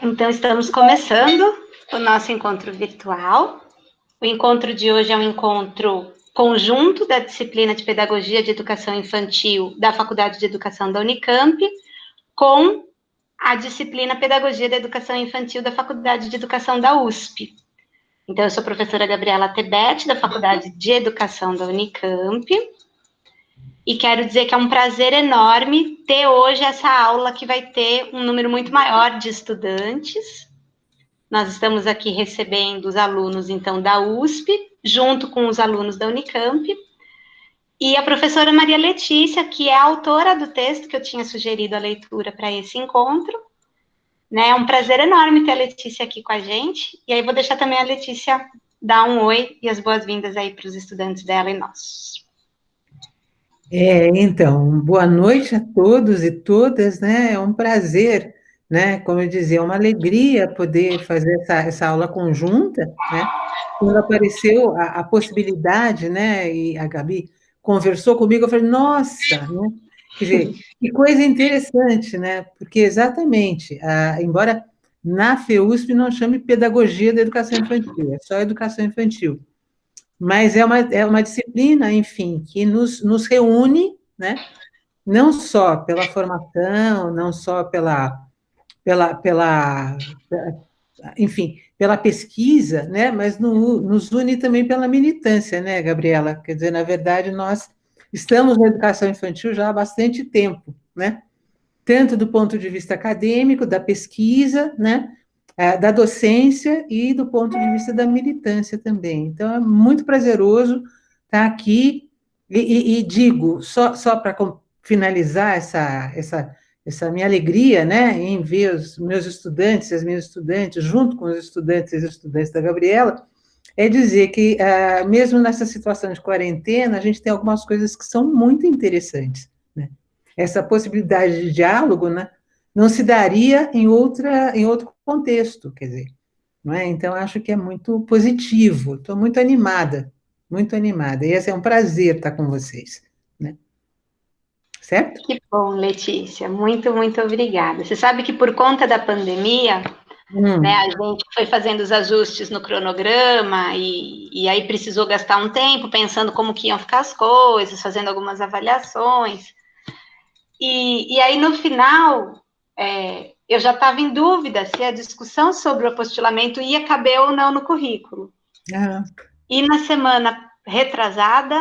Então, estamos começando o nosso encontro virtual. O encontro de hoje é um encontro conjunto da disciplina de Pedagogia de Educação Infantil da Faculdade de Educação da Unicamp com a disciplina Pedagogia da Educação Infantil da Faculdade de Educação da USP. Então, eu sou a professora Gabriela Tebet, da Faculdade de Educação da Unicamp, e quero dizer que é um prazer enorme ter hoje essa aula que vai ter um número muito maior de estudantes. Nós estamos aqui recebendo os alunos, então, da USP, junto com os alunos da Unicamp, e a professora Maria Letícia, que é a autora do texto que eu tinha sugerido a leitura para esse encontro. Né? É um prazer enorme ter a Letícia aqui com a gente, e aí vou deixar também a Letícia dar um oi e as boas-vindas aí para os estudantes dela e nós. Então, boa noite a todos e todas, né? É um prazer, né? Como eu dizia, é uma alegria poder fazer essa aula conjunta, né? Quando apareceu a possibilidade, né? E a Gabi conversou comigo, eu falei, nossa, né? Quer dizer, que coisa interessante, né? Porque exatamente, embora na FEUSP não chame Pedagogia da Educação Infantil, é só Educação Infantil. Mas é uma disciplina, enfim, que nos reúne, né? Não só pela formação, não só pela, enfim, pela pesquisa, né? Mas nos une também pela militância, né, Gabriela? Quer dizer, na verdade, nós estamos na educação infantil já há bastante tempo, né? Tanto do ponto de vista acadêmico, da pesquisa, né? Da docência e do ponto de vista da militância também. Então, é muito prazeroso estar aqui e digo, só para finalizar essa minha alegria, né, em ver os meus estudantes, as minhas estudantes, junto com os estudantes e as estudantes da Gabriela, é dizer que, mesmo nessa situação de quarentena, a gente tem algumas coisas que são muito interessantes, né? Essa possibilidade de diálogo, né, não se daria em outro contexto, quer dizer, não é? Então, acho que é muito positivo, estou muito animada, e esse é um prazer estar com vocês, né? Certo? Que bom, Letícia, muito, muito obrigada. Você sabe que por conta da pandemia, né, a gente foi fazendo os ajustes no cronograma e aí precisou gastar um tempo pensando como que iam ficar as coisas, fazendo algumas avaliações. E aí, no final, eu já estava em dúvida se a discussão sobre o apostilamento ia caber ou não no currículo. E na semana retrasada,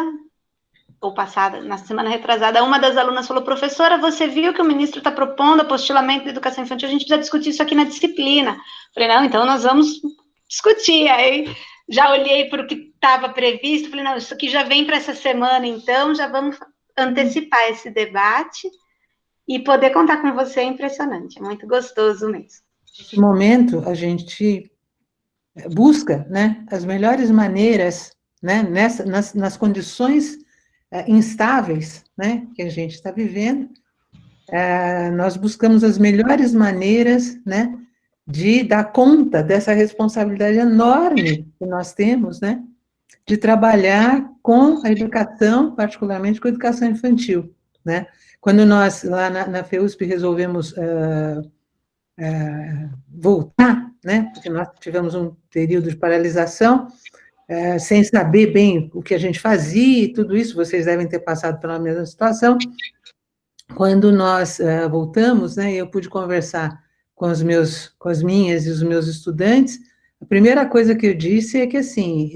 ou passada, na semana retrasada, uma das alunas falou, professora, você viu que o ministro está propondo apostilamento da educação infantil, a gente precisa discutir isso aqui na disciplina. Falei, não, então nós vamos discutir. Aí já olhei para o que estava previsto, falei, não, isso aqui já vem para essa semana, então já vamos antecipar esse debate e poder contar com você é impressionante, é muito gostoso mesmo. Nesse momento, a gente busca, né, as melhores maneiras, né, nas condições instáveis, né, que a gente está vivendo, nós buscamos as melhores maneiras, né, de dar conta dessa responsabilidade enorme que nós temos, né, de trabalhar com a educação, particularmente com a educação infantil, né. Quando nós, lá na FEUSP, resolvemos voltar, né, porque nós tivemos um período de paralisação, sem saber bem o que a gente fazia e tudo isso, vocês devem ter passado pela mesma situação. Quando nós voltamos, né, eu pude conversar com as minhas e os meus estudantes, a primeira coisa que eu disse é que, assim,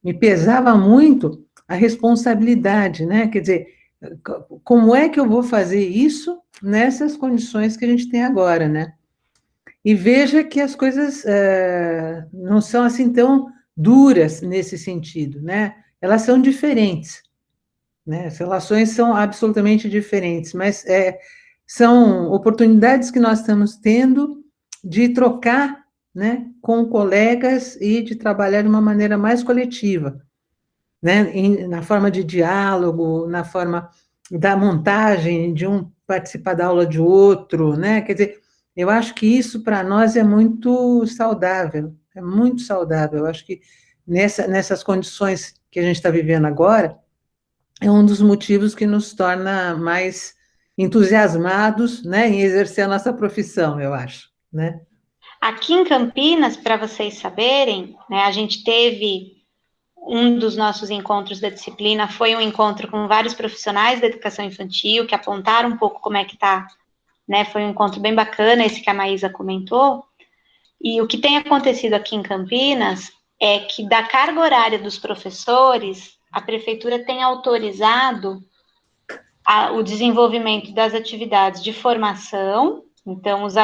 me pesava muito a responsabilidade, né, quer dizer, como é que eu vou fazer isso nessas condições que a gente tem agora, né? E veja que as coisas não são assim tão duras nesse sentido, né? Elas são diferentes, né? As relações são absolutamente diferentes, mas são oportunidades que nós estamos tendo de trocar, né, com colegas e de trabalhar de uma maneira mais coletiva, né? Na forma de diálogo, na forma da montagem, de um participar da aula de outro, né? Quer dizer, eu acho que isso para nós é muito saudável, é muito saudável. Eu acho que nessas condições que a gente está vivendo agora, é um dos motivos que nos torna mais entusiasmados, né, em exercer a nossa profissão, eu acho, né? Aqui em Campinas, para vocês saberem, né, a gente teve um dos nossos encontros da disciplina, foi um encontro com vários profissionais da educação infantil, que apontaram um pouco como é que está, né, foi um encontro bem bacana, esse que a Maísa comentou, e o que tem acontecido aqui em Campinas é que da carga horária dos professores, a prefeitura tem autorizado o desenvolvimento das atividades de formação, então os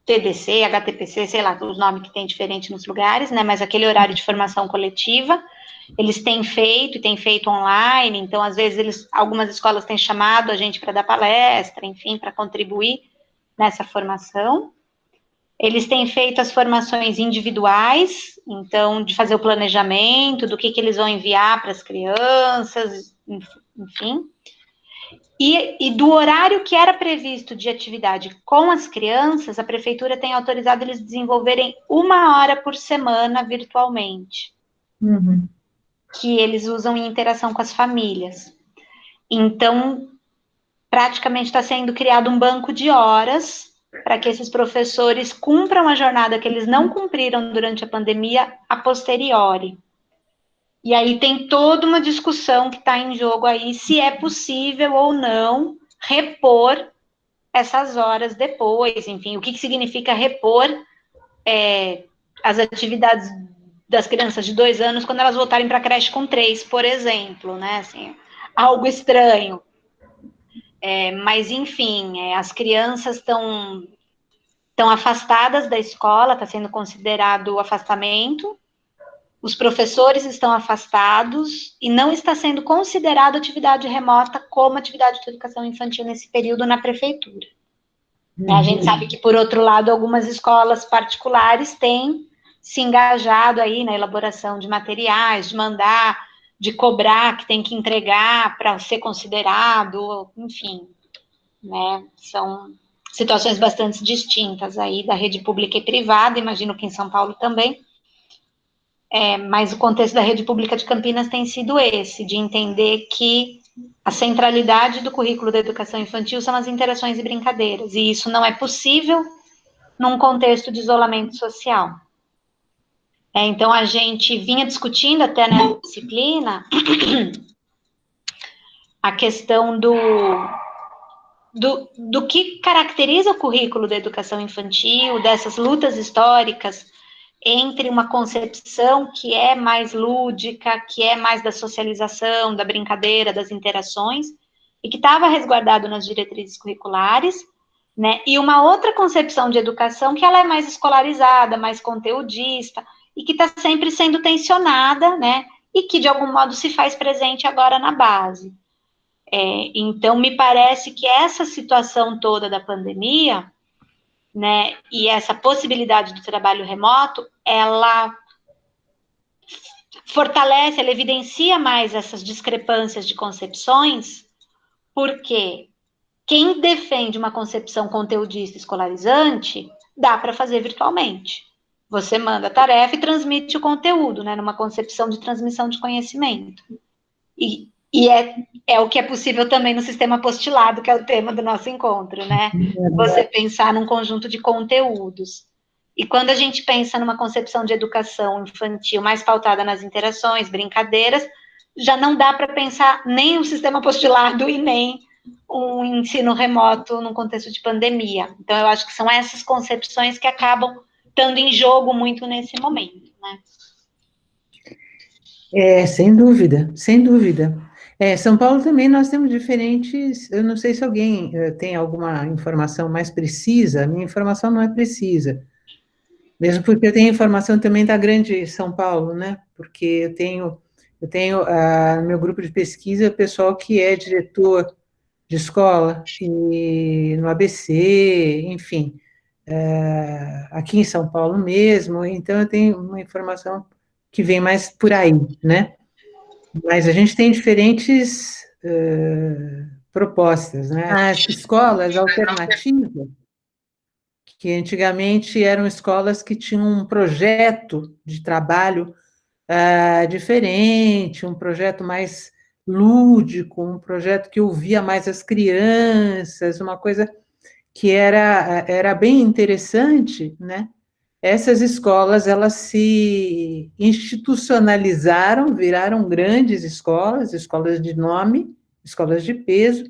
TDC, HTPC, sei lá, os nomes que tem diferente nos lugares, né? Mas aquele horário de formação coletiva, eles têm feito e têm feito online, então às vezes algumas escolas têm chamado a gente para dar palestra, enfim, para contribuir nessa formação. Eles têm feito as formações individuais, então de fazer o planejamento do que eles vão enviar para as crianças, enfim. E do horário que era previsto de atividade com as crianças, a prefeitura tem autorizado eles desenvolverem 1 hora por semana virtualmente, que eles usam em interação com as famílias. Então, praticamente está sendo criado um banco de horas para que esses professores cumpram a jornada que eles não cumpriram durante a pandemia a posteriori. E aí tem toda uma discussão que está em jogo aí, se é possível ou não repor essas horas depois, enfim, o que significa repor as atividades das crianças de 2 anos quando elas voltarem para a creche com 3, por exemplo, né, assim, algo estranho. Mas, enfim, as crianças estão afastadas da escola, está sendo considerado afastamento, os professores estão afastados e não está sendo considerado atividade remota como atividade de educação infantil nesse período na prefeitura. A gente sabe que, por outro lado, algumas escolas particulares têm se engajado aí na elaboração de materiais, de mandar, de cobrar, que tem que entregar para ser considerado, enfim, né? São situações bastante distintas aí da rede pública e privada, imagino que em São Paulo também. Mas o contexto da rede pública de Campinas tem sido esse, de entender que a centralidade do currículo da educação infantil são as interações e brincadeiras, e isso não é possível num contexto de isolamento social. Então, a gente vinha discutindo até nessa disciplina a questão do que caracteriza o currículo da educação infantil, dessas lutas históricas entre uma concepção que é mais lúdica, que é mais da socialização, da brincadeira, das interações, e que estava resguardado nas diretrizes curriculares, né? E uma outra concepção de educação que ela é mais escolarizada, mais conteudista, e que está sempre sendo tensionada, né? E que, de algum modo, se faz presente agora na base. Então, me parece que essa situação toda da pandemia, né, e essa possibilidade do trabalho remoto, ela fortalece, ela evidencia mais essas discrepâncias de concepções, porque quem defende uma concepção conteudista escolarizante, dá para fazer virtualmente. Você manda a tarefa e transmite o conteúdo, né, numa concepção de transmissão de conhecimento. E é o que é possível também no sistema apostilado, que é o tema do nosso encontro, né? Você pensar num conjunto de conteúdos. E quando a gente pensa numa concepção de educação infantil mais pautada nas interações, brincadeiras, já não dá para pensar nem o sistema apostilado e nem um ensino remoto num contexto de pandemia. Então, eu acho que são essas concepções que acabam estando em jogo muito nesse momento, né? Sem dúvida, sem dúvida. São Paulo também nós temos diferentes. Eu não sei se alguém tem alguma informação mais precisa. A minha informação não é precisa, mesmo porque eu tenho informação também da grande São Paulo, né? Porque eu tenho no meu grupo de pesquisa pessoal que é diretor de escola e no ABC, enfim, aqui em São Paulo mesmo. Então eu tenho uma informação que vem mais por aí, né? Mas a gente tem diferentes propostas, né? As escolas alternativas, que antigamente eram escolas que tinham um projeto de trabalho diferente, um projeto mais lúdico, um projeto que ouvia mais as crianças, uma coisa que era bem interessante, né? Essas escolas, elas se institucionalizaram, viraram grandes escolas, escolas de nome, escolas de peso,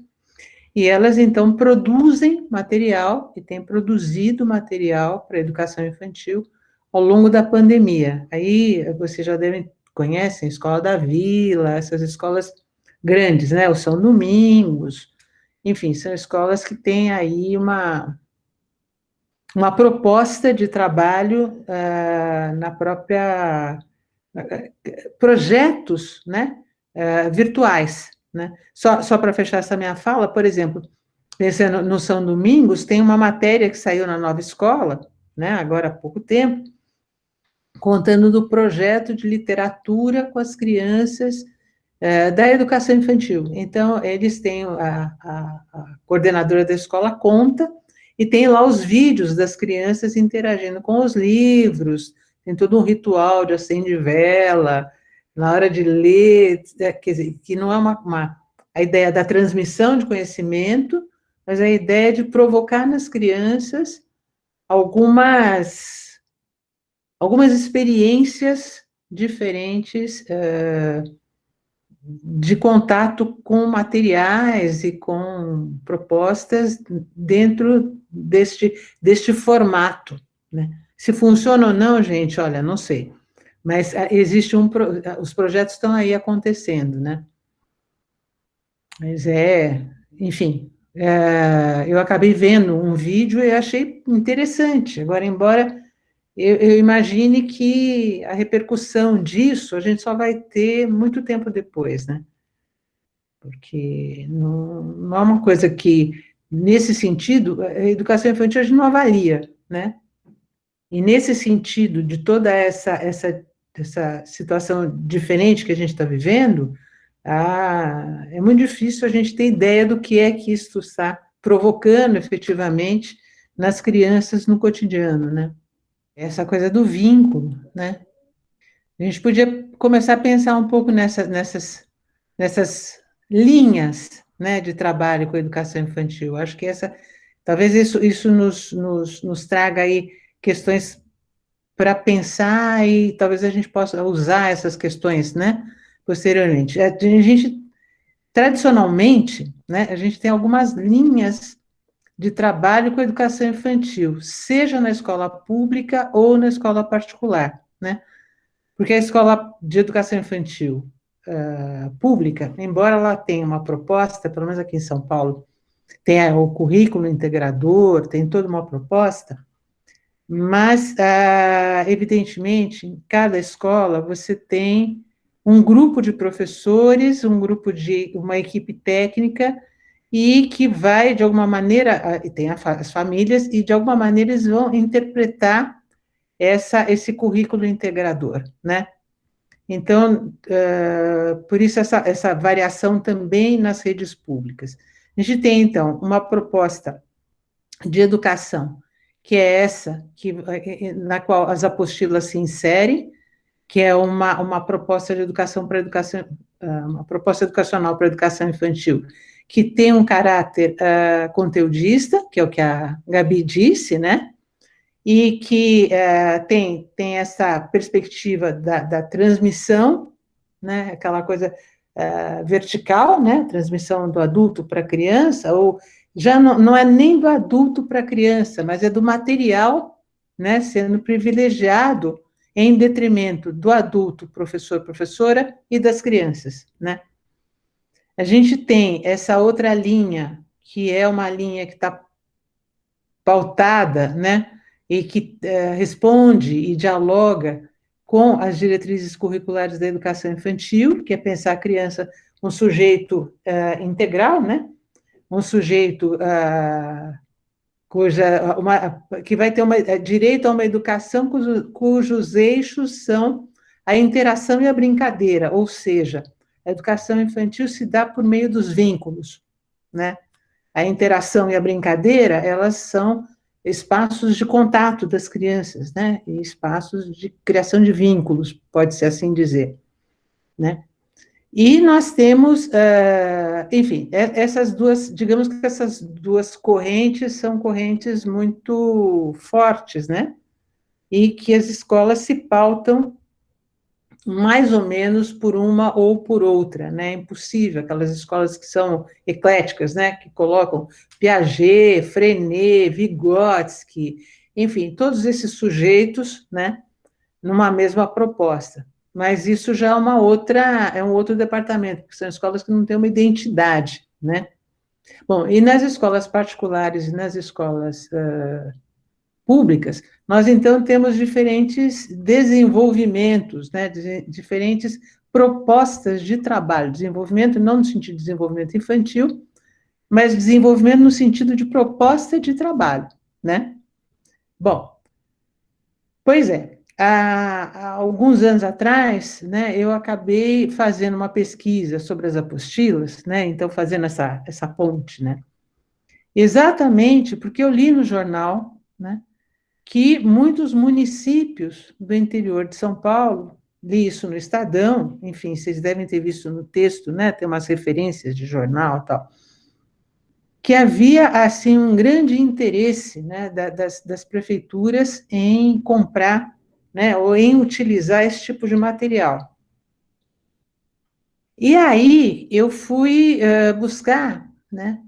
e elas, então, produzem material, e têm produzido material para a educação infantil ao longo da pandemia. Aí, vocês já conhecem a Escola da Vila, essas escolas grandes, né? O São Domingos, enfim, são escolas que têm aí uma proposta de trabalho na própria projetos, né, virtuais, né? Só para fechar essa minha fala, por exemplo, pensando no São Domingos, tem uma matéria que saiu na Nova Escola, né, agora há pouco tempo, contando do projeto de literatura com as crianças da educação infantil. Então, eles têm, a coordenadora da escola conta, e tem lá os vídeos das crianças interagindo com os livros, tem todo um ritual de acende vela, na hora de ler, quer dizer, que não é a ideia da transmissão de conhecimento, mas a ideia de provocar nas crianças algumas experiências diferentes de contato com materiais e com propostas dentro deste formato, né? Se funciona ou não, gente, olha, não sei, mas existe os projetos estão aí acontecendo, né? Mas enfim, eu acabei vendo um vídeo e achei interessante. Agora, embora eu imagine que a repercussão disso a gente só vai ter muito tempo depois, né? Porque não é uma coisa que, nesse sentido, a educação infantil a gente não avalia, né? E nesse sentido, de toda essa situação diferente que a gente está vivendo, é muito difícil a gente ter ideia do que é que isso está provocando efetivamente nas crianças no cotidiano, né? Essa coisa do vínculo, né? A gente podia começar a pensar um pouco nessas linhas, né, de trabalho com a educação infantil. Acho que talvez isso nos traga aí questões para pensar e talvez a gente possa usar essas questões, né, posteriormente. Tradicionalmente, né, a gente tem algumas linhas de trabalho com a educação infantil, seja na escola pública ou na escola particular, né? Porque a escola de educação infantil pública, embora ela tenha uma proposta, pelo menos aqui em São Paulo, tem o currículo integrador, tem toda uma proposta, mas, evidentemente, em cada escola você tem um grupo de professores, uma equipe técnica, e que vai, de alguma maneira, e tem as famílias, e de alguma maneira eles vão interpretar esse currículo integrador, né? Então, por isso essa variação também nas redes públicas. A gente tem, então, uma proposta de educação, que é essa, na qual as apostilas se inserem, que é uma proposta de educação para educação, uma proposta educacional para a educação infantil, que tem um caráter conteudista, que é o que a Gabi disse, né? E que tem essa perspectiva da transmissão, né, aquela coisa vertical, né, transmissão do adulto para a criança, ou já não é nem do adulto para a criança, mas é do material, né, sendo privilegiado em detrimento do adulto, professor, professora, e das crianças, né. A gente tem essa outra linha, que é uma linha que está pautada, né, e que responde e dialoga com as diretrizes curriculares da educação infantil, que é pensar a criança um sujeito integral, né, um sujeito que vai ter direito a uma educação cujos eixos são a interação e a brincadeira, ou seja, a educação infantil se dá por meio dos vínculos, né? A interação e a brincadeira, elas são espaços de contato das crianças, né? E espaços de criação de vínculos, pode-se assim dizer, né? E nós temos, enfim, essas duas, digamos que essas duas correntes são correntes muito fortes, né? E que as escolas se pautam mais ou menos por uma ou por outra, né? É impossível, aquelas escolas que são ecléticas, né? Que colocam Piaget, Freinet, Vygotsky, enfim, todos esses sujeitos, né? Numa mesma proposta. Mas isso já é um outro departamento, porque são escolas que não têm uma identidade, né? Bom, e nas escolas particulares e nas escolas públicas, nós então temos diferentes desenvolvimentos, né, diferentes propostas de trabalho, desenvolvimento não no sentido de desenvolvimento infantil, mas desenvolvimento no sentido de proposta de trabalho, né? Bom, pois é, há alguns anos atrás, né, eu acabei fazendo uma pesquisa sobre as apostilas, né, então fazendo essa ponte, né, exatamente porque eu li no jornal, né, que muitos municípios do interior de São Paulo, li isso no Estadão, enfim, vocês devem ter visto no texto, né, tem umas referências de jornal e tal, que havia, assim, um grande interesse, né, das prefeituras em comprar, né, ou em utilizar esse tipo de material. E aí eu fui buscar, né,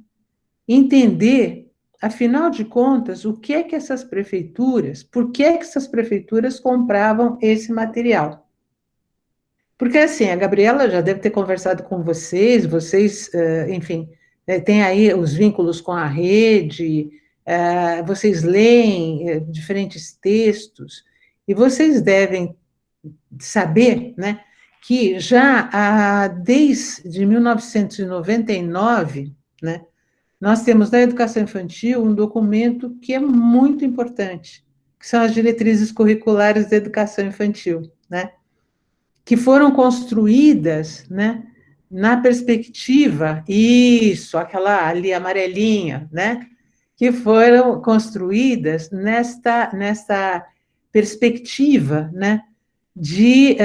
entender, afinal de contas, o que é que essas prefeituras, por que é que essas prefeituras compravam esse material? Porque, assim, a Gabriela já deve ter conversado com vocês, enfim, têm aí os vínculos com a rede, vocês leem diferentes textos, e vocês devem saber, né, que já desde 1999, né, nós temos na educação infantil um documento que é muito importante, que são as diretrizes curriculares da educação infantil, né? Que foram construídas, né, na perspectiva, isso, aquela ali amarelinha, né, que foram construídas nesta perspectiva, né, de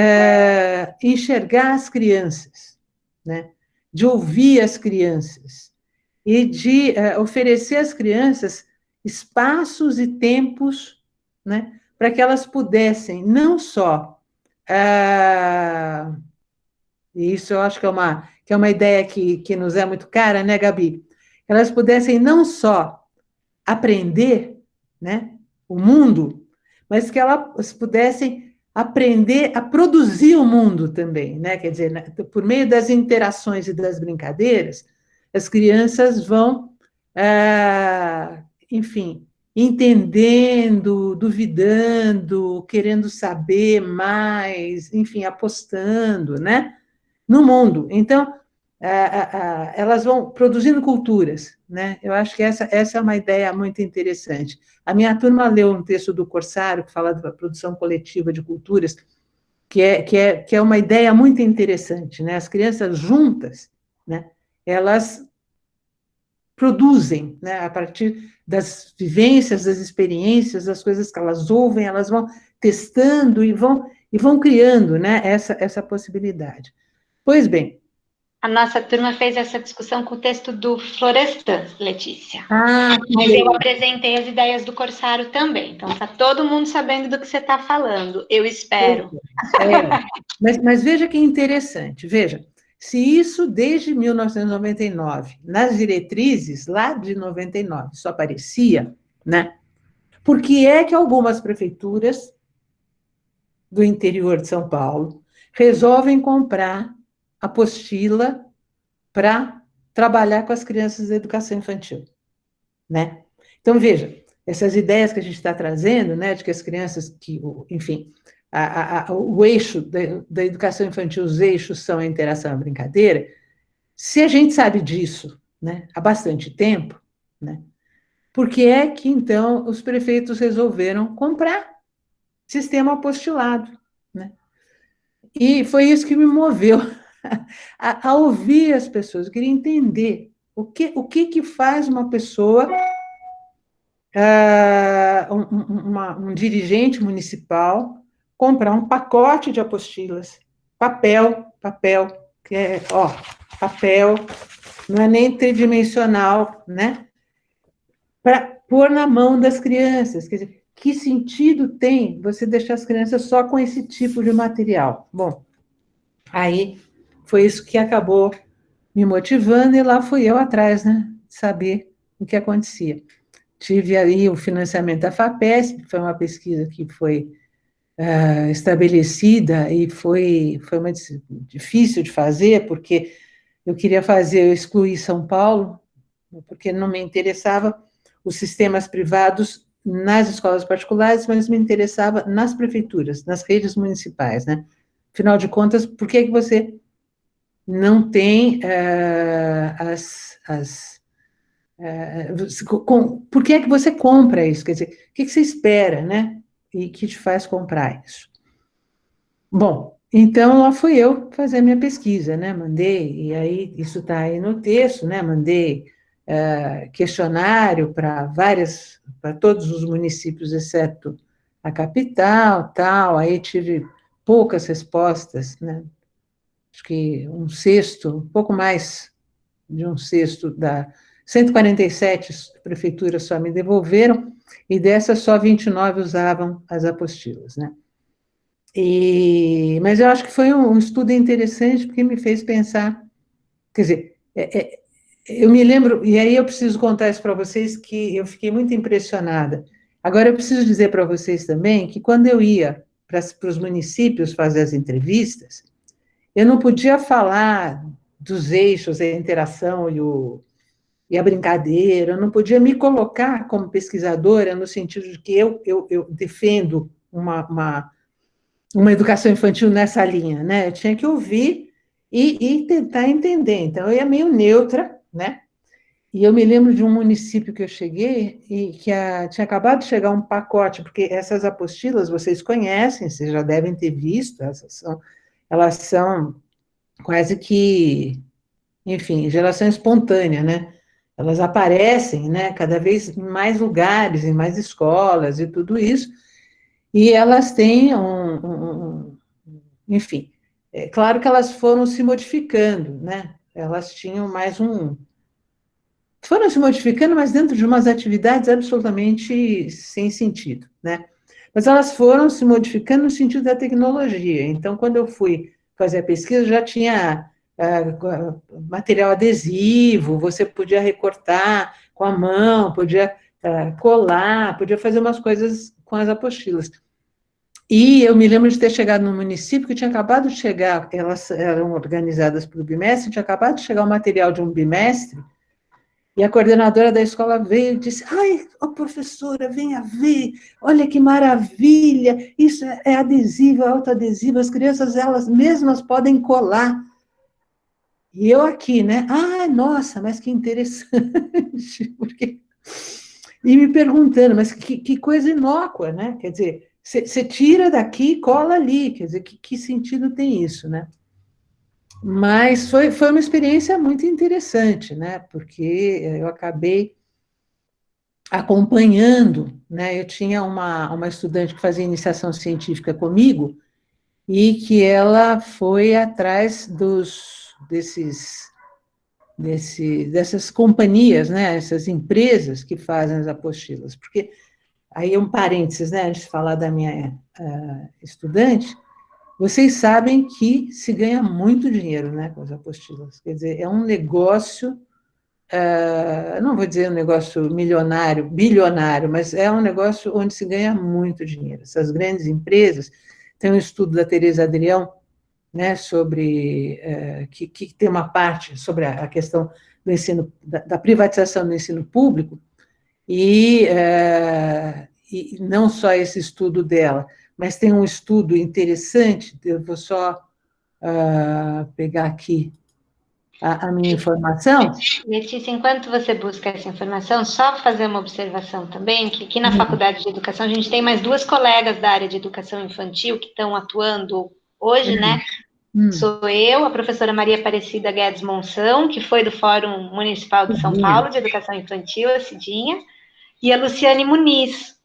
enxergar as crianças, né, de ouvir as crianças e de oferecer às crianças espaços e tempos, né, para que elas pudessem não só e isso eu acho que é uma ideia que nos é muito cara, né, Gabi? Elas pudessem não só aprender, né, o mundo, mas que elas pudessem aprender a produzir o mundo também, né? Quer dizer, né, por meio das interações e das brincadeiras, as crianças vão, enfim, entendendo, duvidando, querendo saber mais, enfim, apostando, né? No mundo. Então, elas vão produzindo culturas, né? Eu acho que essa é uma ideia muito interessante. A minha turma leu um texto do Corsário, que fala da produção coletiva de culturas, que é uma ideia muito interessante, né? As crianças juntas, né? Elas produzem, né? A partir das vivências, das experiências, das coisas que elas ouvem, elas vão testando e vão criando, né? Essa possibilidade. Pois bem, A nossa turma fez essa discussão com o texto do Florestan, Letícia. que Mas eu bem. apresentei as ideias do Corsário também. Então, está todo mundo sabendo do que você está falando. Eu espero. Mas veja que interessante, veja, se isso desde 1999, nas diretrizes lá de 99, só aparecia, né? Por que é que algumas prefeituras do interior de São Paulo resolvem comprar apostila para trabalhar com as crianças da educação infantil, né? Então, veja, essas ideias que a gente está trazendo, né, de que as crianças, enfim, o eixo da educação infantil, os eixos são a interação e a brincadeira, se a gente sabe disso, né, há bastante tempo, né, por que é que, então, os prefeitos resolveram comprar sistema apostilado, né? E foi isso que me moveu a ouvir as pessoas, eu queria entender o que faz uma pessoa, um dirigente municipal, comprar um pacote de apostilas, papel, que é, ó, papel, não é nem tridimensional, né? Para pôr na mão das crianças. Quer dizer, que sentido tem você deixar as crianças só com esse tipo de material? Bom, aí foi isso que acabou me motivando, e lá fui eu atrás, né? De saber o que acontecia. Tive aí o financiamento da FAPESP, que foi uma pesquisa que foi estabelecida e foi uma, difícil de fazer, porque eu queria fazer, eu excluí São Paulo, porque não me interessava os sistemas privados nas escolas particulares, mas me interessava nas prefeituras, nas redes municipais, né? Afinal de contas, por que você não tem por que é que você compra isso? Quer dizer, o que você espera, né? E que te faz comprar isso? Bom, então lá fui eu fazer a minha pesquisa, né? Mandei, e aí isso está aí no texto, né? Mandei questionário para todos os municípios, exceto a capital, tal. Aí tive poucas respostas, né? Acho que um sexto, um pouco mais de um sexto da 147 prefeituras só me devolveram, e dessas só 29 usavam as apostilas, né? Mas eu acho que foi um estudo interessante, porque me fez pensar, quer dizer, eu me lembro, e aí eu preciso contar isso para vocês, que eu fiquei muito impressionada. Agora, eu preciso dizer para vocês também que quando eu ia para os municípios fazer as entrevistas, eu não podia falar dos eixos, a interação e a brincadeira, eu não podia me colocar como pesquisadora no sentido de que eu defendo uma educação infantil nessa linha, né? Eu tinha que ouvir e tentar entender. Então, eu ia meio neutra, né? E eu me lembro de um município que eu cheguei e que tinha acabado de chegar um pacote, porque essas apostilas vocês conhecem, vocês já devem ter visto, elas são quase que, enfim, geração espontânea, né? Elas aparecem, né, cada vez em mais lugares, em mais escolas e tudo isso, e elas têm enfim, é claro que elas foram se modificando, né? Elas tinham mais foram se modificando, mas dentro de umas atividades absolutamente sem sentido, né? Mas elas foram se modificando no sentido da tecnologia. Então, quando eu fui fazer a pesquisa, já tinha material adesivo, você podia recortar com a mão, podia colar, podia fazer umas coisas com as apostilas. E eu me lembro de ter chegado no município que tinha acabado de chegar, elas eram organizadas por bimestre, tinha acabado de chegar o material de um bimestre, e a coordenadora da escola veio e disse: ai, oh, professora, venha ver, olha que maravilha, isso é adesivo, é autoadesivo, as crianças, elas mesmas podem colar. E eu aqui, né? Ah, nossa, mas que interessante, porque... E me perguntando, mas que coisa inócua, né? Quer dizer, você tira daqui e cola ali, quer dizer, que sentido tem isso, né? Mas foi uma experiência muito interessante, né? Porque eu acabei acompanhando, né? Eu tinha uma estudante que fazia iniciação científica comigo e que ela foi atrás dessas companhias, né? Essas empresas que fazem as apostilas. Porque aí um parênteses, né? Antes de falar da minha estudante, vocês sabem que se ganha muito dinheiro, né, com as apostilas. Quer dizer, é um negócio, não vou dizer um negócio milionário, bilionário, mas é um negócio onde se ganha muito dinheiro. Essas grandes empresas, tem um estudo da Tereza Adrião, né, sobre que tem uma parte sobre a questão do ensino, da privatização do ensino público, e não só esse estudo dela, mas tem um estudo interessante, eu vou só pegar aqui a minha informação. Letícia, enquanto você busca essa informação, só fazer uma observação também, que aqui na Faculdade de Educação a gente tem mais duas colegas da área de educação infantil que estão atuando hoje, né? Sou eu, a professora Maria Aparecida Guedes Monção, que foi do Fórum Municipal de São Paulo de Educação Infantil, a Cidinha, e a Luciane Muniz,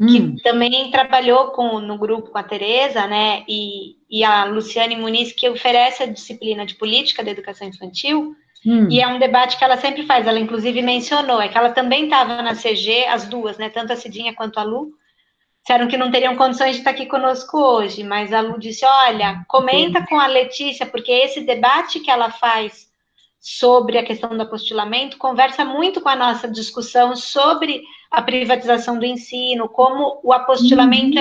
que também trabalhou no grupo com a Tereza, né, e a Luciane Muniz, que oferece a disciplina de política da educação infantil, e é um debate que ela sempre faz, ela inclusive mencionou, é que ela também estava na CG, as duas, né, tanto a Cidinha quanto a Lu, disseram que não teriam condições de estar aqui conosco hoje, mas a Lu disse, olha, comenta com a Letícia, porque esse debate que ela faz sobre a questão do apostilamento conversa muito com a nossa discussão sobre a privatização do ensino, como o apostilamento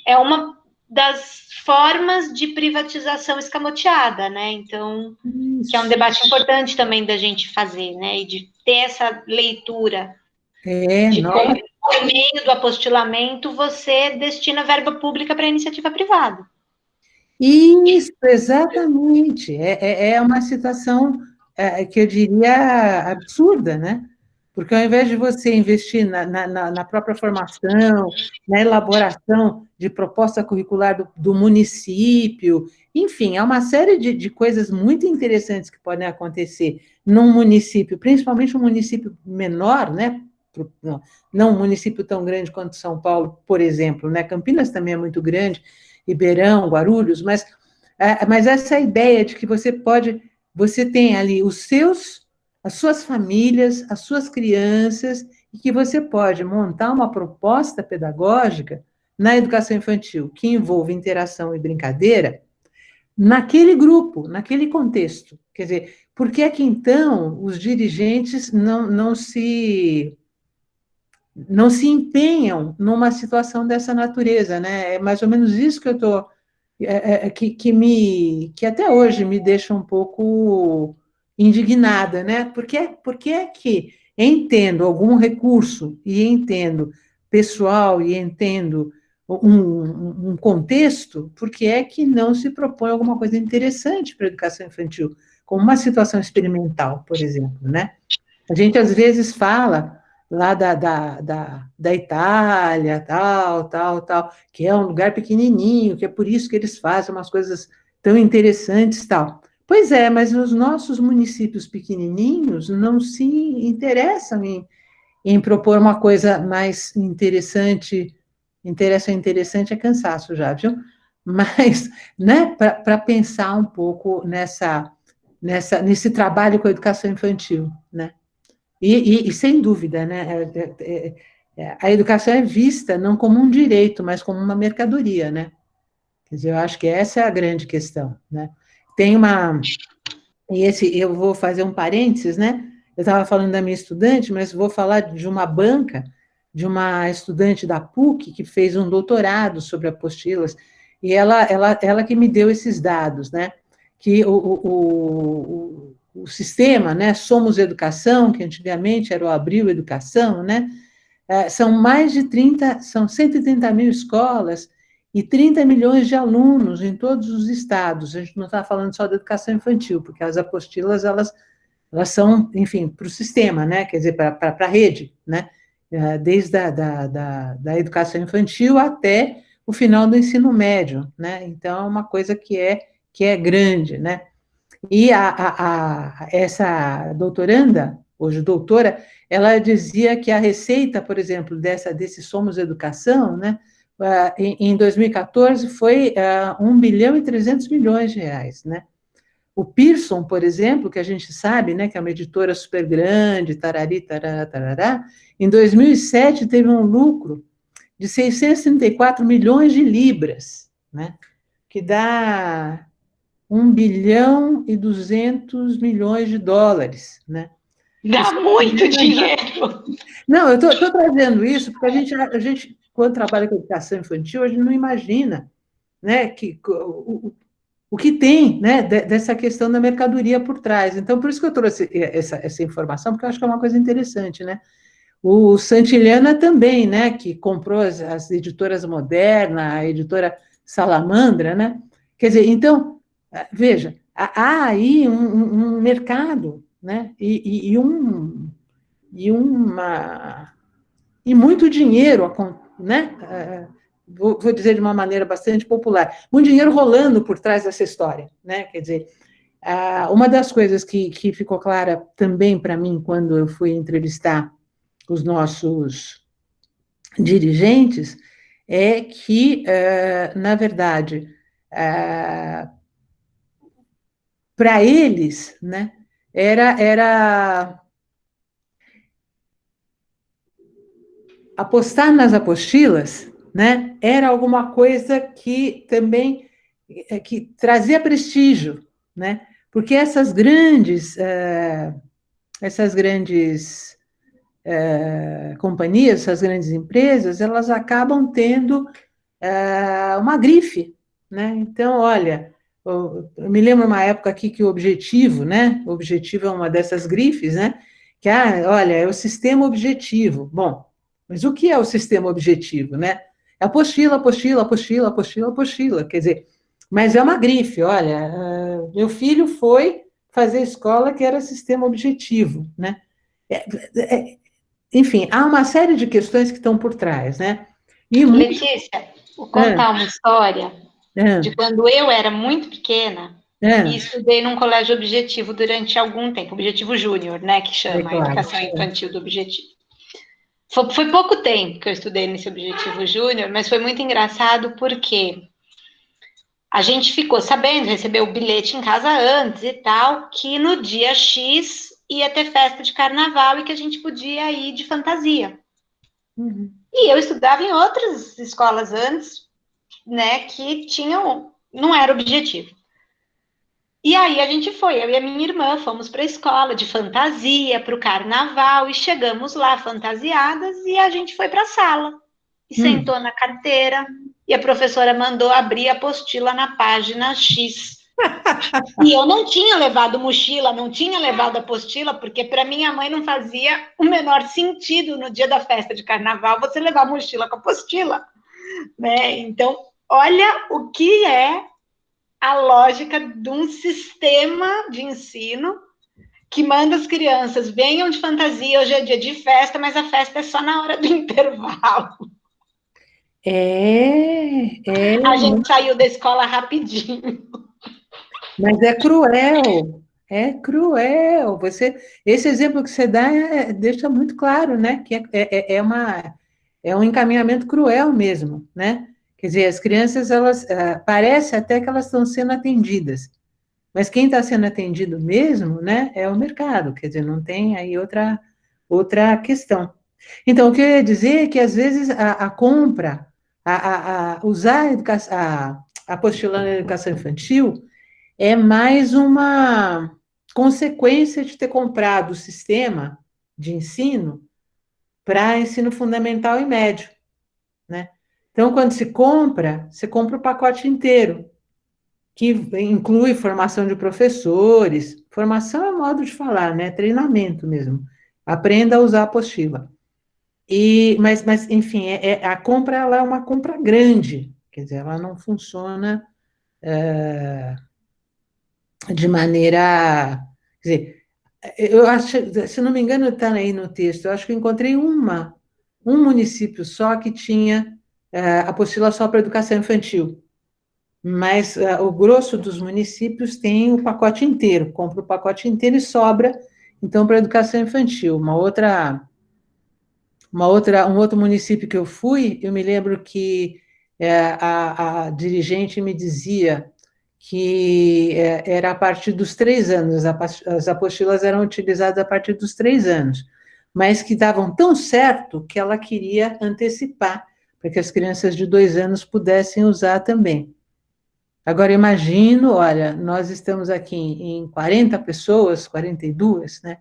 é uma das formas de privatização escamoteada, né? Então, que é um debate importante também da gente fazer, né? E de ter essa leitura de como, por meio do apostilamento, você destina verba pública para iniciativa privada. Isso, exatamente. É uma situação que eu diria absurda, né? Porque ao invés de você investir na própria formação, na elaboração de proposta curricular do município, enfim, há uma série de coisas muito interessantes que podem acontecer num município, principalmente um município menor, né? Não um município tão grande quanto São Paulo, por exemplo, né? Campinas também é muito grande, Ribeirão, Guarulhos, mas essa ideia de que você tem ali as suas famílias, as suas crianças, e que você pode montar uma proposta pedagógica na educação infantil que envolva interação e brincadeira naquele grupo, naquele contexto. Quer dizer, por que é que, então, os dirigentes não se empenham numa situação dessa natureza, né? É mais ou menos isso que eu estou que até hoje me deixa um pouco indignada, né? Porque é que entendo algum recurso e entendo pessoal e entendo um contexto, porque é que não se propõe alguma coisa interessante para a educação infantil, como uma situação experimental, por exemplo, né? A gente às vezes fala lá da Itália, tal, que é um lugar pequenininho, que é por isso que eles fazem umas coisas tão interessantes, tal. Pois é, mas os nossos municípios pequenininhos não se interessam em propor uma coisa mais interessante. Interessante é cansaço já, viu? Mas, né, para pensar um pouco nesse trabalho com a educação infantil, né? E sem dúvida, né, a educação é vista não como um direito, mas como uma mercadoria, né? Quer dizer, eu acho que essa é a grande questão, né? Tem eu vou fazer um parênteses, né? Eu estava falando da minha estudante, mas vou falar de uma banca, de uma estudante da PUC que fez um doutorado sobre apostilas, e ela que me deu esses dados, né? Que o sistema, né, Somos Educação, que antigamente era o Abril Educação, né, são 130 mil escolas e 30 milhões de alunos em todos os estados. A gente não está falando só da educação infantil, porque as apostilas, elas são, enfim, para o sistema, né, quer dizer, para a rede, né, desde da educação infantil até o final do ensino médio, né, então é uma coisa que é grande, né. E essa doutoranda, hoje doutora, ela dizia que a receita, por exemplo, desse Somos Educação, né, em 2014 foi 1 bilhão e 300 milhões de reais, né? O Pearson, por exemplo, que a gente sabe, né, que é uma editora super grande, tarari, tarará, tarará, em 2007 teve um lucro de 634 milhões de libras, né, que dá 1 bilhão e 200 milhões de dólares, né? Dá muito dinheiro! Não, eu estou trazendo isso porque a gente, quando trabalha com educação infantil, a gente não imagina, né, que o que tem, né, dessa questão da mercadoria por trás. Então, por isso que eu trouxe essa informação, porque eu acho que é uma coisa interessante, né? O Santillana também, né, que comprou as editoras Moderna, a editora Salamandra, né? Quer dizer, então, veja, há aí um mercado, né? E muito dinheiro, né? Vou dizer de uma maneira bastante popular, muito dinheiro rolando por trás dessa história, né? Quer dizer, uma das coisas que ficou clara também para mim quando eu fui entrevistar os nossos dirigentes é que, na verdade, para eles, né, era apostar nas apostilas, né, era alguma coisa que também que trazia prestígio, né, porque essas grandes companhias, essas grandes empresas, elas acabam tendo uma grife, né? Então, olha, eu me lembro uma época aqui que o Objetivo, né? O Objetivo é uma dessas grifes, né? Que, olha, é o sistema objetivo. Bom, mas o que é o sistema objetivo, né? É apostila, apostila, apostila, apostila, apostila. Quer dizer, mas é uma grife, olha, meu filho foi fazer escola que era sistema objetivo, né? É, é, enfim, há uma série de questões que estão por trás, né? E muito. Letícia, vou contar uma história de É, quando eu era muito pequena e é, estudei num colégio objetivo durante algum tempo, objetivo júnior, né, que é chama a claro. educação infantil do objetivo. Foi pouco tempo que eu estudei nesse objetivo júnior, mas foi muito engraçado porque a gente ficou sabendo, recebeu o bilhete em casa antes e tal, que no dia X ia ter festa de carnaval e que a gente podia ir de fantasia. Uhum. E eu estudava em outras escolas antes, né, que tinham, não era objetivo. E aí a gente foi, eu e a minha irmã fomos para a escola de fantasia, para o carnaval, e chegamos lá fantasiadas e a gente foi para a sala. E Hum. sentou na carteira, e a professora mandou abrir a apostila na página X. E eu não tinha levado mochila, não tinha levado apostila, porque para minha mãe não fazia o menor sentido no dia da festa de carnaval você levar mochila com apostila, né? Então, olha o que é a lógica de um sistema de ensino que manda as crianças venham de fantasia, hoje é dia de festa, mas a festa é só na hora do intervalo. É, A gente saiu da escola rapidinho. mas é cruel, é cruel. Esse exemplo que você dá deixa muito claro, né? Que é um encaminhamento cruel mesmo, né? Quer dizer, as crianças, elas parece até que elas estão sendo atendidas, mas quem está sendo atendido mesmo, né, é o mercado. Quer dizer, não tem aí outra questão. Então, o que eu ia dizer é que, às vezes, a compra, usar a apostila na educação infantil é mais uma consequência de ter comprado o sistema de ensino para ensino fundamental e médio, né? Então, quando se compra o pacote inteiro, que inclui formação de professores, formação é modo de falar, né? Treinamento mesmo. Aprenda a usar a apostila. Mas enfim, a compra ela é uma compra grande, quer dizer, ela não funciona de maneira. Quer dizer, eu acho, se não me engano, está aí no texto, eu acho que eu encontrei um município só que tinha apostila só para educação infantil, mas o grosso dos municípios tem o pacote inteiro, compra o pacote inteiro e sobra, então, para educação infantil. Um outro município que eu fui, eu me lembro que a dirigente me dizia que era a partir dos 3 anos, as apostilas eram utilizadas a partir dos 3 anos, mas que davam tão certo que ela queria antecipar, para que as crianças de 2 anos pudessem usar também. Agora, imagino, olha, nós estamos aqui em 40 pessoas, 42, né?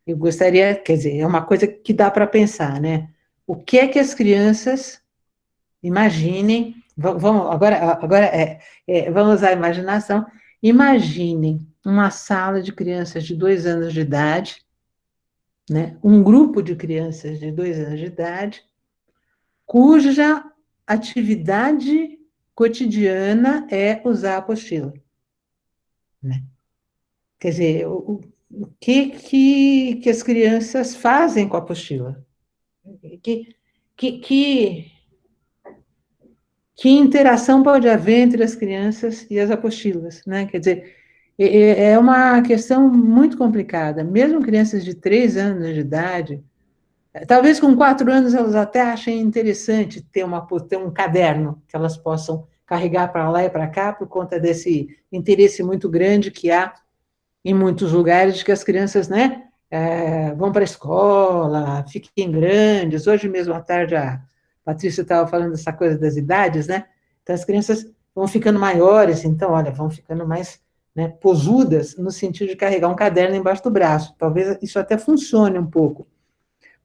Eu gostaria, quer dizer, é uma coisa que dá para pensar, né? O que é que as crianças imaginem, vamos, agora vamos usar a imaginação, imaginem uma sala de crianças de 2 anos de idade, né? Um grupo de crianças de 2 anos de idade, cuja atividade cotidiana é usar a apostila, né? Quer dizer, o que as crianças fazem com a apostila? Que, que, que, que interação pode haver entre as crianças e as apostilas, né? Quer dizer, uma questão muito complicada. Mesmo crianças de 3 anos de idade, Talvez com 4 anos elas até achem interessante ter um caderno que elas possam carregar para lá e para cá, por conta desse interesse muito grande que há em muitos lugares de que as crianças, né, vão para a escola, fiquem grandes. Hoje mesmo à tarde a Patrícia estava falando dessa coisa das idades, né? Então as crianças vão ficando maiores, então, olha, vão ficando mais, né, posudas, no sentido de carregar um caderno embaixo do braço. Talvez isso até funcione um pouco.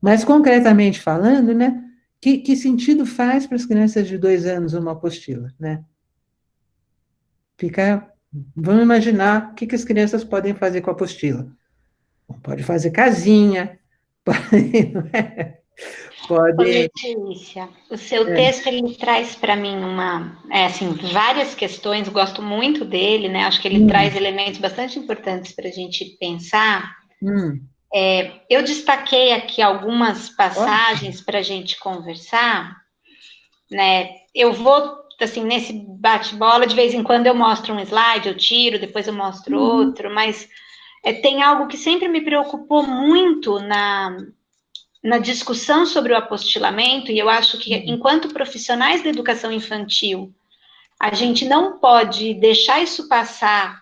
Mas, concretamente falando, né, que sentido faz para as crianças de 2 anos uma apostila, né? Vamos imaginar o que as crianças podem fazer com a apostila. Pode fazer casinha, pode, Ô, pode. Letícia, o seu texto ele traz para mim assim, várias questões, gosto muito dele, né? Acho que ele traz elementos bastante importantes para a gente pensar. Hum, Eu destaquei aqui algumas ótimo. passagens para a gente conversar, né? Eu vou, assim, nesse bate-bola, de vez em quando eu mostro um slide, eu tiro, depois eu mostro outro, mas tem algo que sempre me preocupou muito na discussão sobre o apostilamento, e eu acho que, enquanto profissionais da educação infantil, a gente não pode deixar isso passar,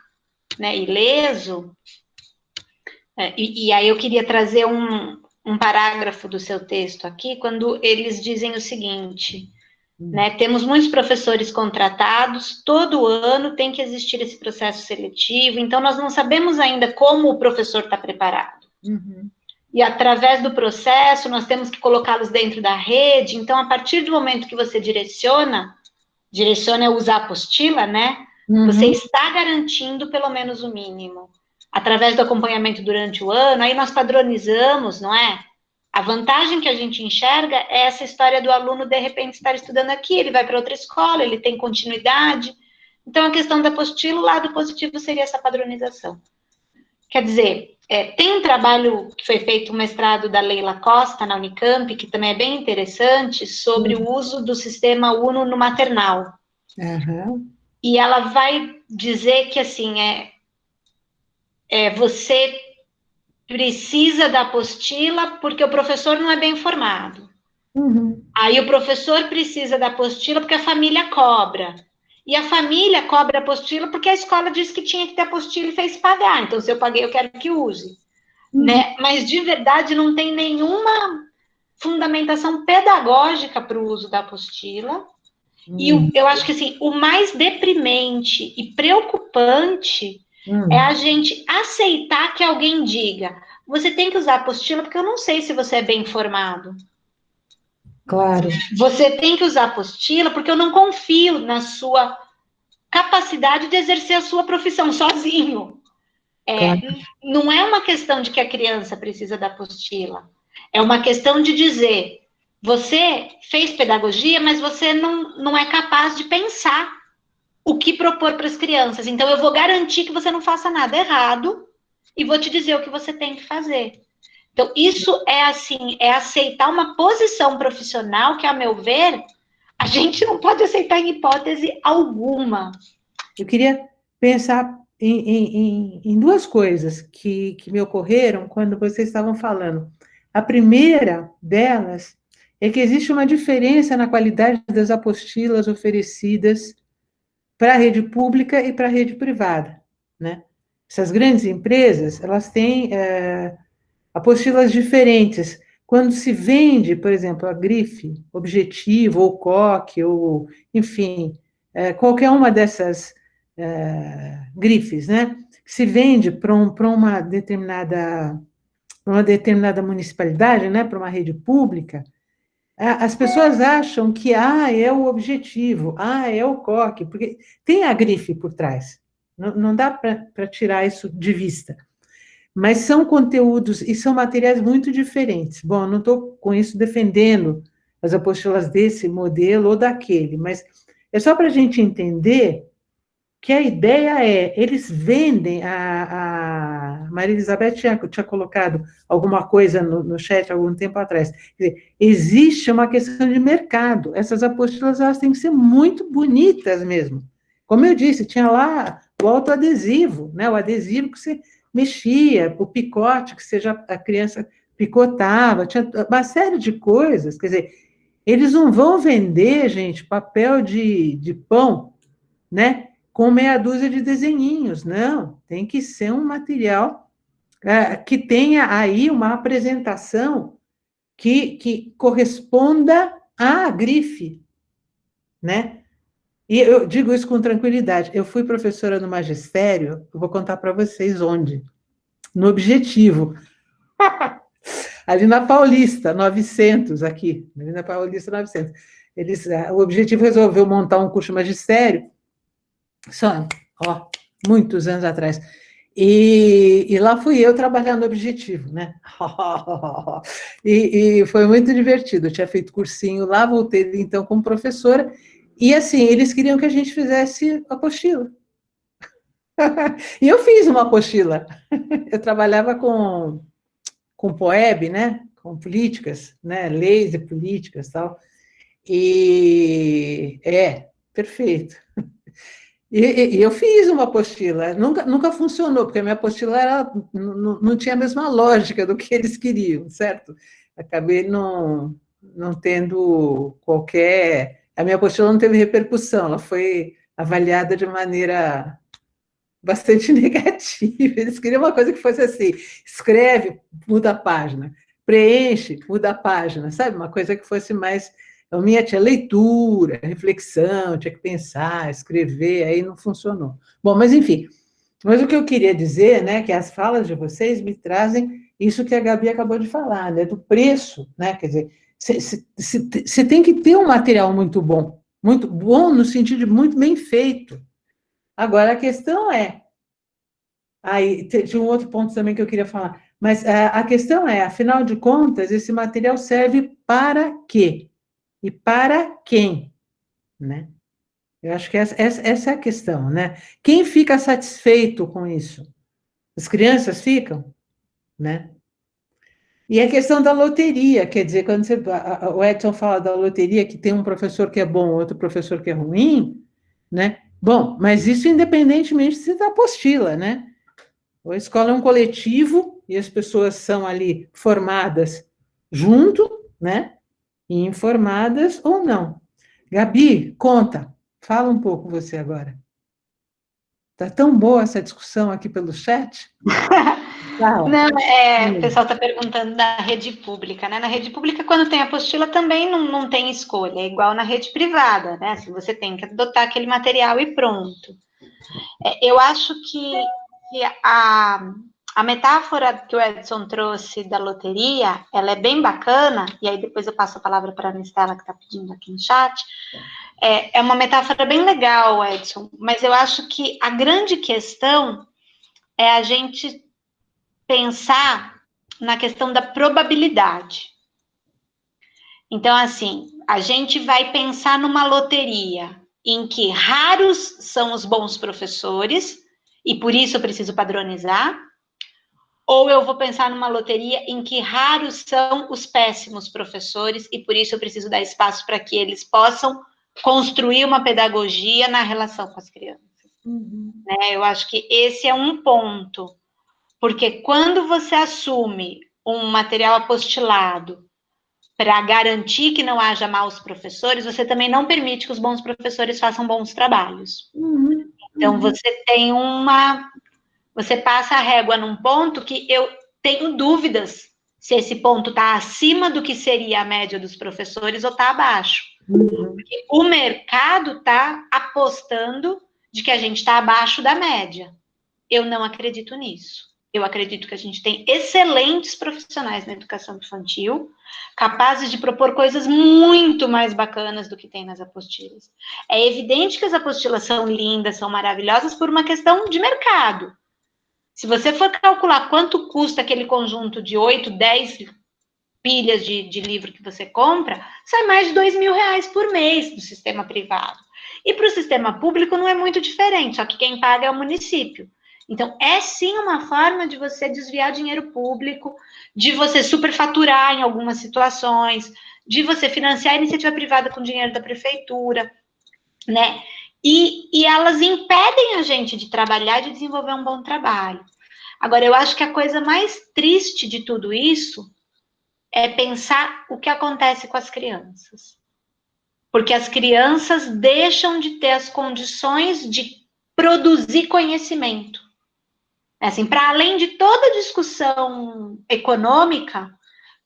né, ileso. E aí eu queria trazer um parágrafo do seu texto aqui, quando eles dizem o seguinte, né, temos muitos professores contratados, todo ano tem que existir esse processo seletivo, então nós não sabemos ainda como o professor está preparado. E através do processo, nós temos que colocá-los dentro da rede. Então, a partir do momento que você direciona é usar a apostila, né? Você está garantindo pelo menos o mínimo. Através do acompanhamento durante o ano, aí nós padronizamos, não é? A vantagem que a gente enxerga é essa história do aluno, de repente, estar estudando aqui, ele vai para outra escola, ele tem continuidade. Então, a questão da apostila, o lado positivo seria essa padronização. Quer dizer, tem um trabalho que foi feito, um mestrado da Leila Costa, na Unicamp, que também é bem interessante, sobre o uso do sistema Uno no maternal. E ela vai dizer que, assim, você precisa da apostila porque o professor não é bem informado. Aí o professor precisa da apostila porque a família cobra. E a família cobra a apostila porque a escola disse que tinha que ter apostila e fez pagar. Então, se eu paguei, eu quero que use. Né? Mas, de verdade, não tem nenhuma fundamentação pedagógica para o uso da apostila. E eu acho que, assim, o mais deprimente e preocupante é a gente aceitar que alguém diga: você tem que usar a apostila porque eu não sei se você é bem informado. Claro. Você tem que usar a apostila porque eu não confio na sua capacidade de exercer a sua profissão sozinho. Claro. Não é uma questão de que a criança precisa da apostila. É uma questão de dizer: você fez pedagogia, mas você não é capaz de pensar o que propor para as crianças. Então, eu vou garantir que você não faça nada errado e vou te dizer o que você tem que fazer. Então, isso é aceitar uma posição profissional que, a meu ver, a gente não pode aceitar em hipótese alguma. Eu queria pensar em 2 coisas que me ocorreram quando vocês estavam falando. A primeira delas é que existe uma diferença na qualidade das apostilas oferecidas para a rede pública e para a rede privada, né? Essas grandes empresas, elas têm apostilas diferentes. Quando se vende, por exemplo, a grife, Objetivo, ou Coque, ou, enfim, qualquer uma dessas grifes, né? Se vende para uma determinada municipalidade, né? Para uma rede pública, as pessoas acham que é o Objetivo, é o Coque, porque tem a grife por trás. Não dá para tirar isso de vista. Mas são conteúdos e são materiais muito diferentes. Bom, não estou com isso defendendo as apostilas desse modelo ou daquele, mas é só para a gente entender que a ideia eles vendem, a Maria Elizabeth tinha colocado alguma coisa no chat algum tempo atrás. Quer dizer, existe uma questão de mercado. Essas apostilas elas têm que ser muito bonitas mesmo. Como eu disse, tinha lá o autoadesivo, né? O adesivo que você mexia, o picote, que seja a criança picotava, tinha uma série de coisas, quer dizer, eles não vão vender, gente, papel de pão, né, com meia dúzia de desenhinhos, não, tem que ser um material que tenha aí uma apresentação que corresponda à grife, né? E eu digo isso com tranquilidade. Eu fui professora no magistério, eu vou contar para vocês onde. No Objetivo, ali na Paulista, 900, aqui, ali na Paulista 900. O Objetivo resolveu montar um curso de magistério, só, ó, muitos anos atrás. E lá fui eu trabalhando no Objetivo, né? E foi muito divertido. Eu tinha feito cursinho lá, voltei então como professora, e assim, eles queriam que a gente fizesse apostila. E eu fiz uma apostila. Eu trabalhava com POEB, né? Com políticas, né? Leis e políticas, tal. E perfeito. E eu fiz uma apostila, nunca funcionou, porque a minha apostila não tinha a mesma lógica do que eles queriam, certo? Acabei não tendo qualquer. A minha apostila não teve repercussão, ela foi avaliada de maneira bastante negativa. Eles queriam uma coisa que fosse assim: escreve, muda a página, preenche, muda a página, sabe? Uma coisa que fosse mais. A minha tinha leitura, reflexão, tinha que pensar, escrever, aí não funcionou. Bom, mas enfim, mas o que eu queria dizer, né, que as falas de vocês me trazem isso que a Gabi acabou de falar, né, do preço, né, quer dizer, você tem que ter um material muito bom no sentido de muito bem feito. Agora, a questão aí, tinha um outro ponto também que eu queria falar, mas a questão afinal de contas, esse material serve para quê? E para quem, né? Eu acho que essa é a questão, né? Quem fica satisfeito com isso? As crianças ficam, né? E a questão da loteria, quer dizer, quando o Edson fala da loteria, que tem um professor que é bom, outro professor que é ruim, né? Bom, mas isso independentemente se da apostila, né? A escola é um coletivo e as pessoas são ali formadas junto, né? E informadas ou não. Gabi, conta, fala um pouco você agora. Tá tão boa essa discussão aqui pelo chat? Não, o pessoal está perguntando da rede pública, né? Na rede pública, quando tem apostila, também não tem escolha, é igual na rede privada, né? Assim, você tem que adotar aquele material e pronto. Eu acho que a metáfora que o Edson trouxe da loteria, ela é bem bacana, e aí depois eu passo a palavra para a Anistela, que está pedindo aqui no chat. É uma metáfora bem legal, Edson, mas eu acho que a grande questão é a gente pensar na questão da probabilidade. Então, assim, a gente vai pensar numa loteria em que raros são os bons professores, e por isso eu preciso padronizar, ou eu vou pensar numa loteria em que raros são os péssimos professores, e por isso eu preciso dar espaço para que eles possam construir uma pedagogia na relação com as crianças. Né? Eu acho que esse é um ponto. Porque quando você assume um material apostilado para garantir que não haja maus professores, você também não permite que os bons professores façam bons trabalhos. Então, você passa a régua num ponto que eu tenho dúvidas se esse ponto está acima do que seria a média dos professores ou está abaixo. Porque o mercado está apostando de que a gente está abaixo da média. Eu não acredito nisso. Eu acredito que a gente tem excelentes profissionais na educação infantil, capazes de propor coisas muito mais bacanas do que tem nas apostilas. É evidente que as apostilas são lindas, são maravilhosas por uma questão de mercado. Se você for calcular quanto custa aquele conjunto de 8, 10 pilhas de livro que você compra, sai mais de R$2.000 por mês do sistema privado. E para o sistema público não é muito diferente, só que quem paga é o município. Então, é sim uma forma de você desviar dinheiro público, de você superfaturar em algumas situações, de você financiar a iniciativa privada com dinheiro da prefeitura, né? E elas impedem a gente de trabalhar e de desenvolver um bom trabalho. Agora, eu acho que a coisa mais triste de tudo isso é pensar o que acontece com as crianças. Porque as crianças deixam de ter as condições de produzir conhecimento. Assim, para além de toda a discussão econômica,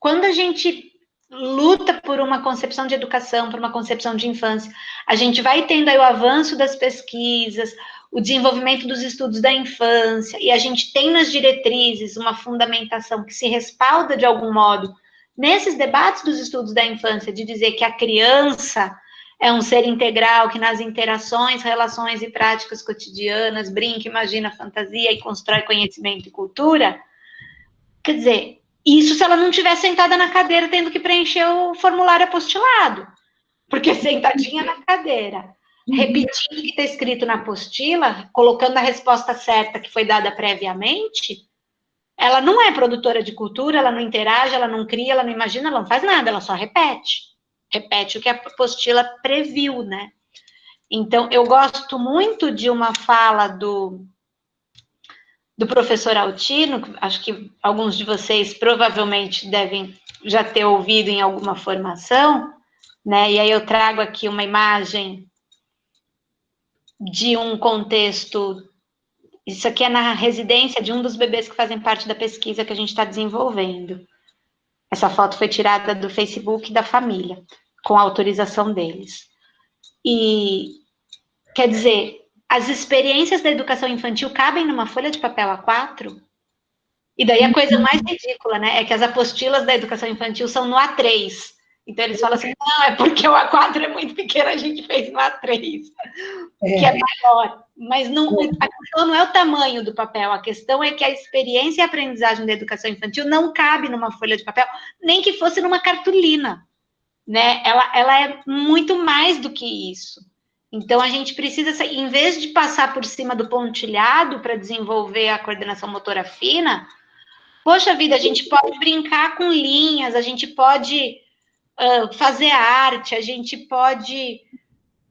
quando a gente luta por uma concepção de educação, por uma concepção de infância, a gente vai tendo aí o avanço das pesquisas, o desenvolvimento dos estudos da infância, e a gente tem nas diretrizes uma fundamentação que se respalda de algum modo nesses debates dos estudos da infância, de dizer que a criança é um ser integral, que nas interações, relações e práticas cotidianas brinca, imagina, fantasia e constrói conhecimento e cultura. Quer dizer, isso se ela não estiver sentada na cadeira tendo que preencher o formulário apostilado, porque sentadinha na cadeira, repetindo o que está escrito na apostila, colocando a resposta certa que foi dada previamente, ela não é produtora de cultura, ela não interage, ela não cria, ela não imagina, ela não faz nada, ela só repete. Repete o que a apostila previu, né? Então, eu gosto muito de uma fala do professor Altino, acho que alguns de vocês provavelmente devem já ter ouvido em alguma formação, né? E aí eu trago aqui uma imagem de um contexto. Isso aqui é na residência de um dos bebês que fazem parte da pesquisa que a gente está desenvolvendo. Essa foto foi tirada do Facebook da família, com a autorização deles. E, quer dizer, as experiências da educação infantil cabem numa folha de papel A4? E daí a coisa mais ridícula, né, é que as apostilas da educação infantil são no A3. Então eles falam assim, não, é porque o A4 é muito pequeno, a gente fez no A3, que é maior. Mas não, a questão não é o tamanho do papel, a questão é que a experiência e a aprendizagem da educação infantil não cabe numa folha de papel, nem que fosse numa cartolina, né? Ela é muito mais do que isso. Então, a gente precisa, em vez de passar por cima do pontilhado para desenvolver a coordenação motora fina, poxa vida, a gente pode brincar com linhas, a gente pode fazer arte, a gente pode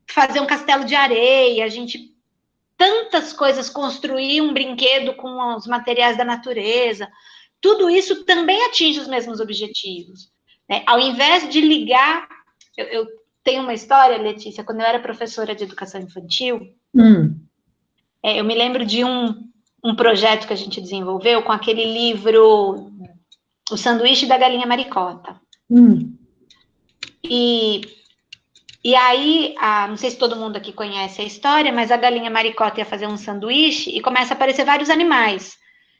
fazer um castelo de areia, a gente tantas coisas, construir um brinquedo com os materiais da natureza, tudo isso também atinge os mesmos objetivos. Né? Ao invés de ligar, eu tenho uma história, Letícia, quando eu era professora de educação infantil, eu me lembro de um projeto que a gente desenvolveu com aquele livro O Sanduíche da Galinha Maricota. E aí, não sei se todo mundo aqui conhece a história, mas a galinha maricota ia fazer um sanduíche e começa a aparecer vários animais.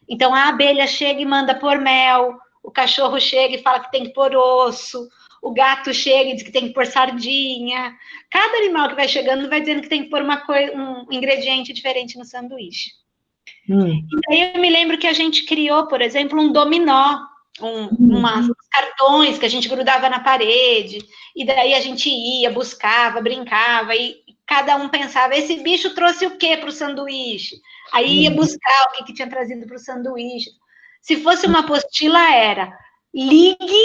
Então, a abelha chega e manda pôr mel, o cachorro chega e fala que tem que pôr osso, o gato chega e diz que tem que pôr sardinha. Cada animal que vai chegando vai dizendo que tem que pôr um ingrediente diferente no sanduíche. E aí eu me lembro que a gente criou, por exemplo, um dominó, uns cartões que a gente grudava na parede, e daí a gente ia, buscava, brincava, e cada um pensava, esse bicho trouxe o quê para o sanduíche? Aí ia buscar o que tinha trazido para o sanduíche. Se fosse uma apostila, era ligue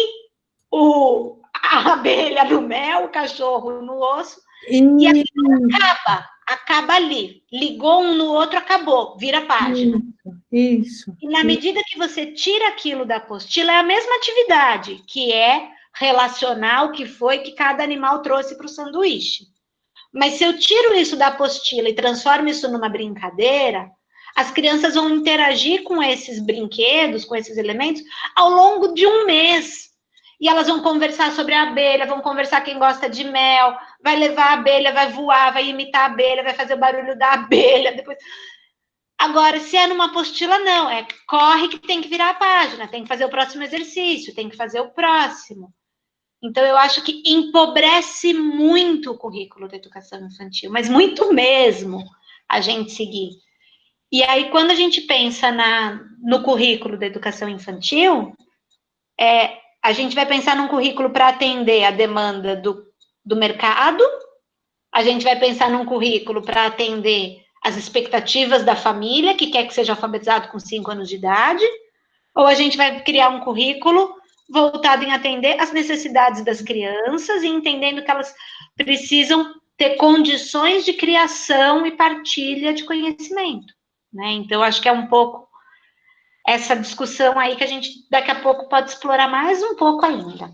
a abelha no mel, o cachorro no osso, e a acaba ali. Ligou um no outro, acabou, vira a página. Isso. E na medida que você tira aquilo da apostila, é a mesma atividade, que é relacionar o que foi que cada animal trouxe para o sanduíche. Mas se eu tiro isso da apostila e transformo isso numa brincadeira, as crianças vão interagir com esses brinquedos, com esses elementos, ao longo de um mês. E elas vão conversar sobre a abelha, vão conversar quem gosta de mel, vai levar a abelha, vai voar, vai imitar a abelha, vai fazer o barulho da abelha, depois... Agora, se é numa apostila, não. É corre que tem que virar a página, tem que fazer o próximo exercício, tem que fazer o próximo. Então, eu acho que empobrece muito o currículo da educação infantil, mas muito mesmo a gente seguir. E aí, quando a gente pensa no currículo da educação infantil, a gente vai pensar num currículo para atender a demanda do mercado, a gente vai pensar num currículo para atender as expectativas da família, que quer que seja alfabetizado com 5 anos de idade, ou a gente vai criar um currículo voltado em atender as necessidades das crianças e entendendo que elas precisam ter condições de criação e partilha de conhecimento, né? Então, acho que é um pouco essa discussão aí que a gente daqui a pouco pode explorar mais um pouco ainda.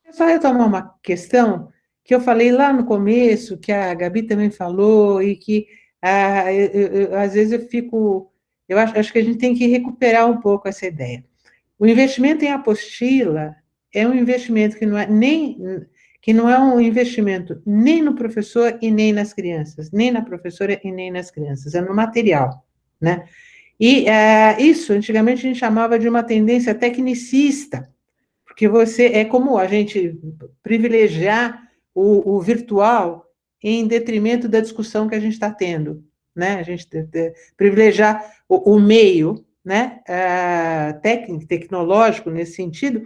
É só retomar uma questão que eu falei lá no começo, que a Gabi também falou, e que às vezes eu acho que a gente tem que recuperar um pouco essa ideia. O investimento em apostila é um investimento que não é um investimento nem no professor e nem nas crianças, nem na professora e nem nas crianças, é no material, né? E isso, antigamente, a gente chamava de uma tendência tecnicista, porque é como a gente privilegiar o virtual em detrimento da discussão que a gente está tendo, né? A gente privilegiar o meio, né? Técnico, tecnológico, nesse sentido,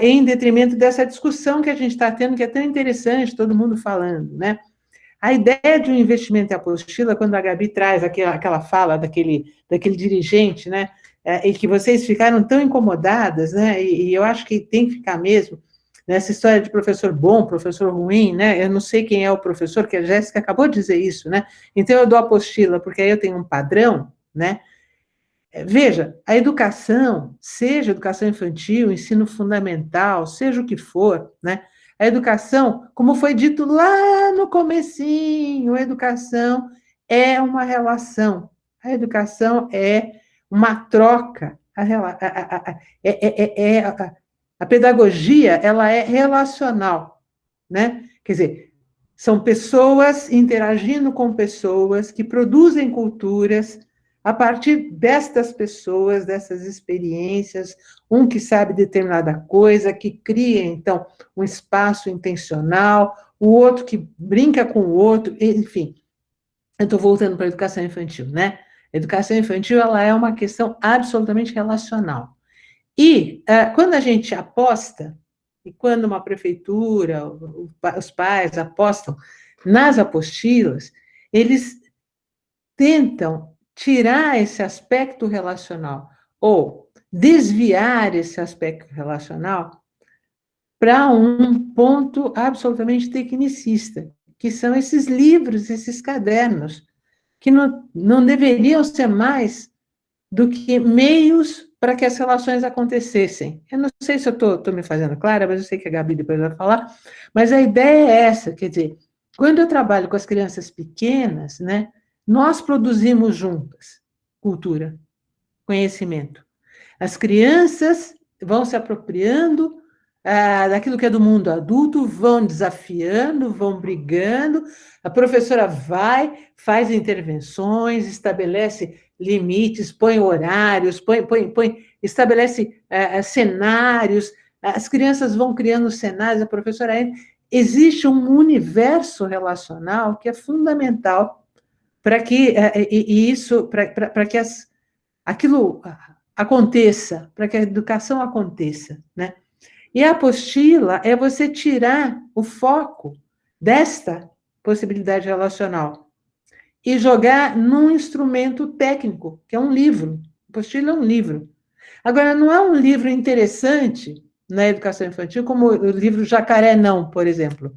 em detrimento dessa discussão que a gente está tendo, que é tão interessante, todo mundo falando, né? A ideia de um investimento em apostila, quando a Gabi traz aquela fala daquele dirigente, né, e que vocês ficaram tão incomodadas, né, e eu acho que tem que ficar mesmo, nessa história de professor bom, professor ruim, né, eu não sei quem é o professor, que a Jéssica acabou de dizer isso, né, então eu dou apostila, porque aí eu tenho um padrão, né. Veja, a educação, seja educação infantil, ensino fundamental, seja o que for, né? A educação, como foi dito lá no comecinho, a educação é uma relação. A educação é uma troca. A pedagogia, ela é relacional, né? Quer dizer, são pessoas interagindo com pessoas que produzem culturas a partir destas pessoas, dessas experiências, um que sabe determinada coisa, que cria, então, um espaço intencional, o outro que brinca com o outro, enfim. Eu estou voltando para a educação infantil, né? A educação infantil, ela é uma questão absolutamente relacional. E quando a gente aposta, e quando uma prefeitura, os pais apostam nas apostilas, eles tentam tirar esse aspecto relacional ou desviar esse aspecto relacional para um ponto absolutamente tecnicista, que são esses livros, esses cadernos, que não deveriam ser mais do que meios para que as relações acontecessem. Eu não sei se eu estou me fazendo clara, mas eu sei que a Gabi depois vai falar, mas a ideia é essa, quer dizer, quando eu trabalho com as crianças pequenas, né, nós produzimos juntas cultura, conhecimento. As crianças vão se apropriando daquilo que é do mundo adulto, vão desafiando, vão brigando, a professora vai, faz intervenções, estabelece limites, põe horários, estabelece cenários, as crianças vão criando cenários, a professora existe um universo relacional que é fundamental para que isso, para que aquilo aconteça, para que a educação aconteça, né? E a apostila é você tirar o foco desta possibilidade relacional e jogar num instrumento técnico, que é um livro. A apostila é um livro. Agora, não é um livro interessante na educação infantil, como o livro Jacaré Não, por exemplo,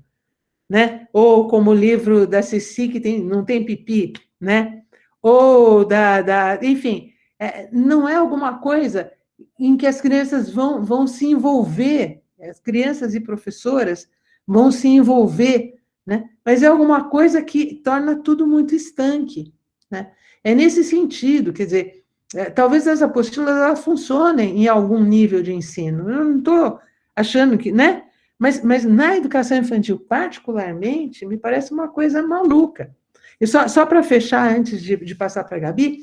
né? Ou como o livro da Ceci, que não tem pipi, né? Ou enfim, não é alguma coisa em que as crianças vão se envolver, as crianças e professoras vão se envolver, né? Mas é alguma coisa que torna tudo muito estanque, né? É nesse sentido, quer dizer, talvez as apostilas elas funcionem em algum nível de ensino. Eu não estou achando que, né? Mas na educação infantil, particularmente, me parece uma coisa maluca. E só para fechar, antes de passar para a Gabi,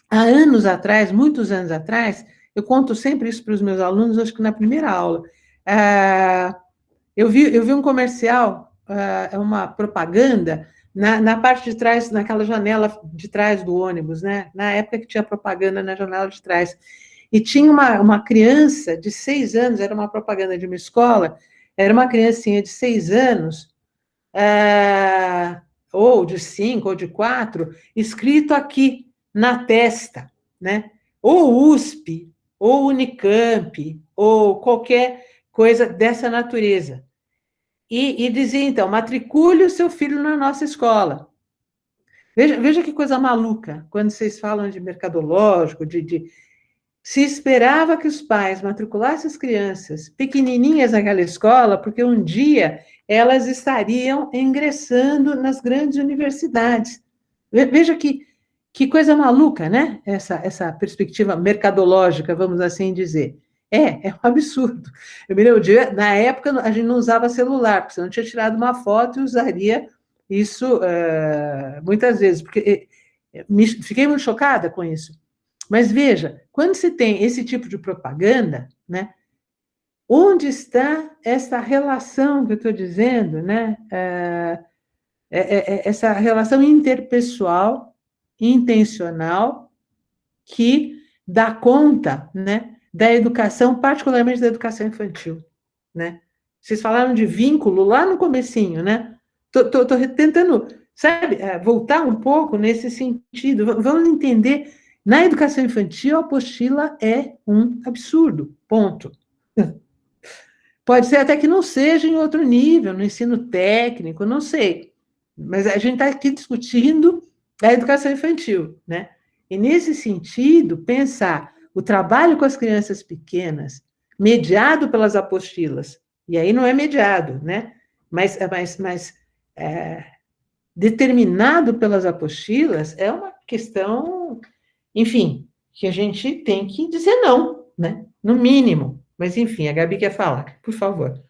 há anos atrás, muitos anos atrás, eu conto sempre isso para os meus alunos, acho que na primeira aula, eu vi um comercial, uma propaganda, na parte de trás, naquela janela de trás do ônibus, né? Na época que tinha propaganda na janela de trás. E tinha uma criança de 6 anos, era uma propaganda de uma escola, era uma criancinha de 6 anos, ou de 5, ou de 4, escrito aqui na testa, né? Ou USP, ou Unicamp, ou qualquer coisa dessa natureza. E dizia, então, matricule o seu filho na nossa escola. Veja que coisa maluca, quando vocês falam de mercadológico, se esperava que os pais matriculassem as crianças pequenininhas naquela escola, porque um dia elas estariam ingressando nas grandes universidades. Veja que coisa maluca, né? Essa perspectiva mercadológica, vamos assim dizer. É um absurdo. Eu me lembro, na época, a gente não usava celular, porque você não tinha tirado uma foto e usaria isso muitas vezes, porque fiquei muito chocada com isso. Mas veja, quando se tem esse tipo de propaganda, né, onde está essa relação que eu estou dizendo, né, essa relação interpessoal, intencional, que dá conta, né, da educação, particularmente da educação infantil, né? Vocês falaram de vínculo lá no comecinho, né? Estou tentando, sabe, voltar um pouco nesse sentido. Vamos entender, na educação infantil, a apostila é um absurdo, ponto. Pode ser até que não seja em outro nível, no ensino técnico, não sei. Mas a gente está aqui discutindo a educação infantil, né? E, nesse sentido, pensar o trabalho com as crianças pequenas, mediado pelas apostilas, e aí não é mediado, né? Mas determinado pelas apostilas, é uma questão, enfim, que a gente tem que dizer não, né? No mínimo. Mas, enfim, a Gabi quer falar, por favor.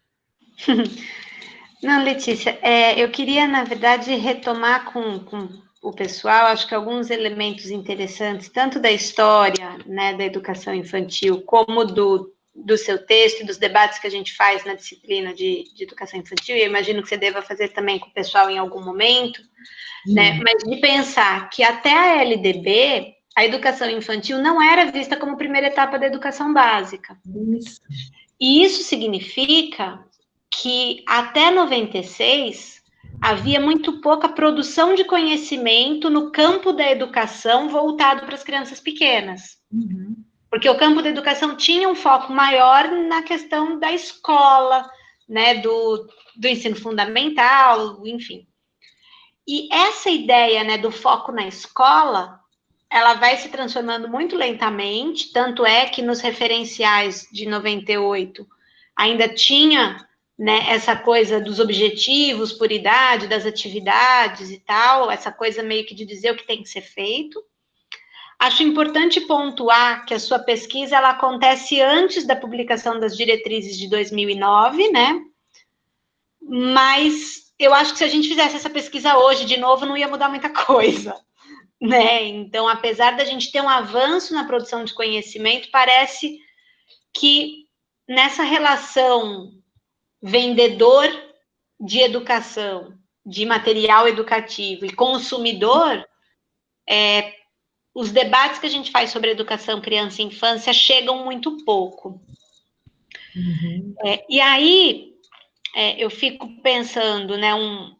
Não, Letícia, eu queria, na verdade, retomar com o pessoal, acho que alguns elementos interessantes, tanto da história, né, da educação infantil, como do seu texto e dos debates que a gente faz na disciplina de educação infantil, e eu imagino que você deva fazer também com o pessoal em algum momento, né, mas de pensar que até a LDB, a educação infantil não era vista como primeira etapa da educação básica. Isso. E isso significa que até 96 havia muito pouca produção de conhecimento no campo da educação voltado para as crianças pequenas. Uhum. Porque o campo da educação tinha um foco maior na questão da escola, né, do ensino fundamental, enfim. E essa ideia, né, do foco na escola, ela vai se transformando muito lentamente, tanto é que nos referenciais de 98 ainda tinha, né, essa coisa dos objetivos por idade, das atividades e tal, essa coisa meio que de dizer o que tem que ser feito. Acho importante pontuar que a sua pesquisa ela acontece antes da publicação das diretrizes de 2009, né? Mas eu acho que se a gente fizesse essa pesquisa hoje de novo, não ia mudar muita coisa, né? Então, apesar da gente ter um avanço na produção de conhecimento, parece que nessa relação vendedor de educação, de material educativo e consumidor, os debates que a gente faz sobre educação, criança e infância chegam muito pouco. Uhum. E aí, eu fico pensando, né,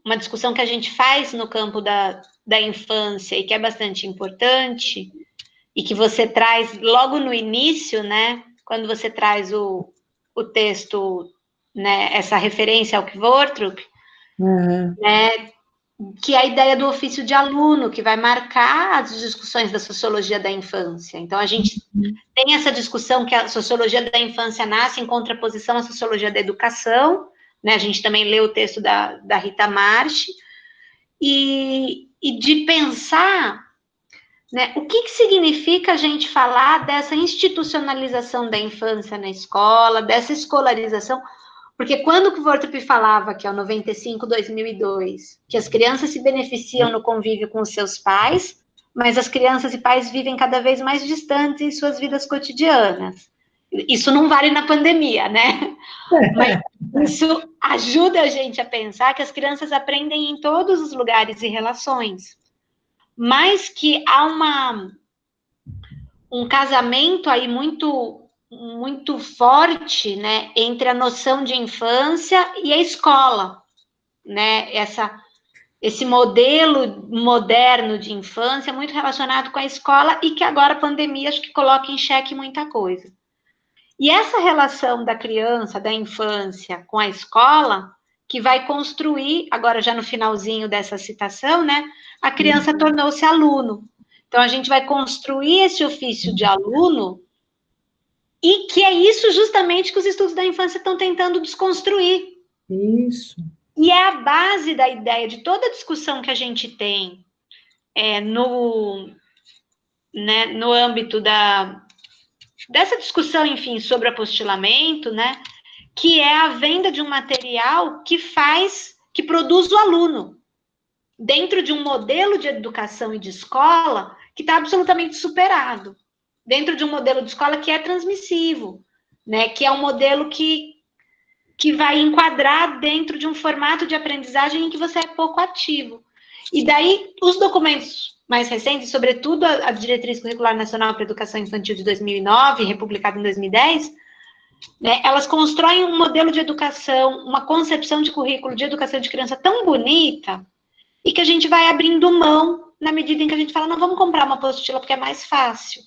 uma discussão que a gente faz no campo da infância e que é bastante importante, e que você traz logo no início, né, quando você traz o texto, né, essa referência ao Kvortrup, né, que é a ideia do ofício de aluno, que vai marcar as discussões da sociologia da infância. Então, a gente tem essa discussão que a sociologia da infância nasce em contraposição à sociologia da educação, né? A gente também lê o texto da Rita March, e de pensar, né, o que significa a gente falar dessa institucionalização da infância na escola, dessa escolarização. Porque quando o Kvortrup falava, que é o 95/2002, que as crianças se beneficiam no convívio com os seus pais, mas as crianças e pais vivem cada vez mais distantes em suas vidas cotidianas. Isso não vale na pandemia, né? Mas isso ajuda a gente a pensar que as crianças aprendem em todos os lugares e relações, mas que há um casamento aí muito forte, né, entre a noção de infância e a escola, né, esse modelo moderno de infância muito relacionado com a escola e que agora a pandemia acho que coloca em xeque muita coisa. E essa relação da criança, da infância com a escola, que vai construir, agora já no finalzinho dessa citação, né, a criança tornou-se aluno. Então, a gente vai construir esse ofício de aluno, e que é isso justamente que os estudos da infância estão tentando desconstruir. Isso. E é a base da ideia de toda a discussão que a gente tem no âmbito dessa discussão, enfim, sobre apostilamento, né, que é a venda de um material que produz o aluno, dentro de um modelo de educação e de escola que está absolutamente superado, dentro de um modelo de escola que é transmissivo, né, que é um modelo que vai enquadrar dentro de um formato de aprendizagem em que você é pouco ativo. E daí, os documentos mais recentes, sobretudo a Diretriz Curricular Nacional para a Educação Infantil de 2009, republicada em 2010, né, elas constroem um modelo de educação, uma concepção de currículo de educação de criança tão bonita, e que a gente vai abrindo mão na medida em que a gente fala, não, vamos comprar uma apostila porque é mais fácil.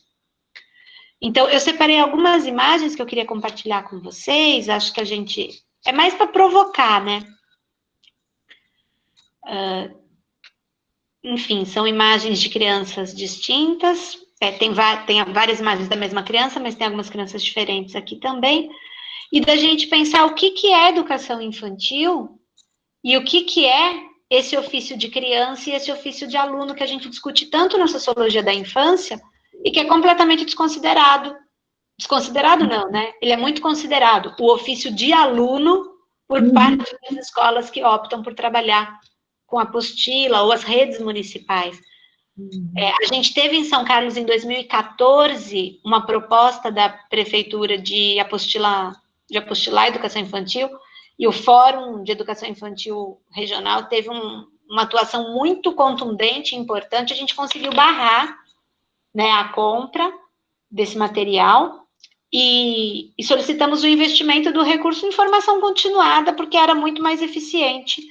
Então, eu separei algumas imagens que eu queria compartilhar com vocês, acho que a gente... É mais para provocar, né? Enfim, são imagens de crianças distintas, tem várias imagens da mesma criança, mas tem algumas crianças diferentes aqui também, e da gente pensar o que é educação infantil e o que é esse ofício de criança e esse ofício de aluno que a gente discute tanto na sociologia da infância e que é completamente desconsiderado. Desconsiderado não, né? Ele é muito considerado, o ofício de aluno por parte das escolas que optam por trabalhar com a apostila ou as redes municipais. A gente teve em São Carlos, em 2014, uma proposta da prefeitura de apostilar a educação infantil, e o Fórum de Educação Infantil Regional teve uma atuação muito contundente e importante. A gente conseguiu barrar, né, a compra desse material e solicitamos o investimento do recurso em formação continuada, porque era muito mais eficiente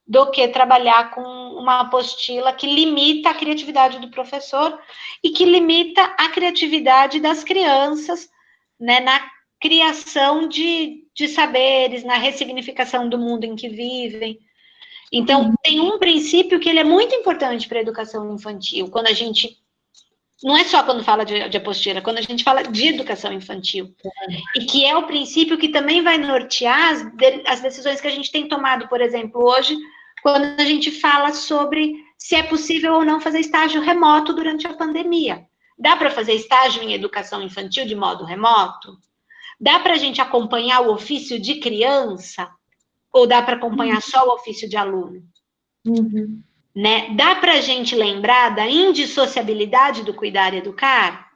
do que trabalhar com uma apostila que limita a criatividade do professor e que limita a criatividade das crianças, né, na criação de saberes, na ressignificação do mundo em que vivem. Então, tem um princípio que ele é muito importante para a educação infantil, quando a gente... Não é só quando fala de apostila, quando a gente fala de educação infantil. E que é o princípio que também vai nortear as decisões que a gente tem tomado, por exemplo, hoje, quando a gente fala sobre se é possível ou não fazer estágio remoto durante a pandemia. Dá para fazer estágio em educação infantil de modo remoto? Dá para a gente acompanhar o ofício de criança? Ou dá para acompanhar só o ofício de aluno? Né? Dá para a gente lembrar da indissociabilidade do cuidar e educar?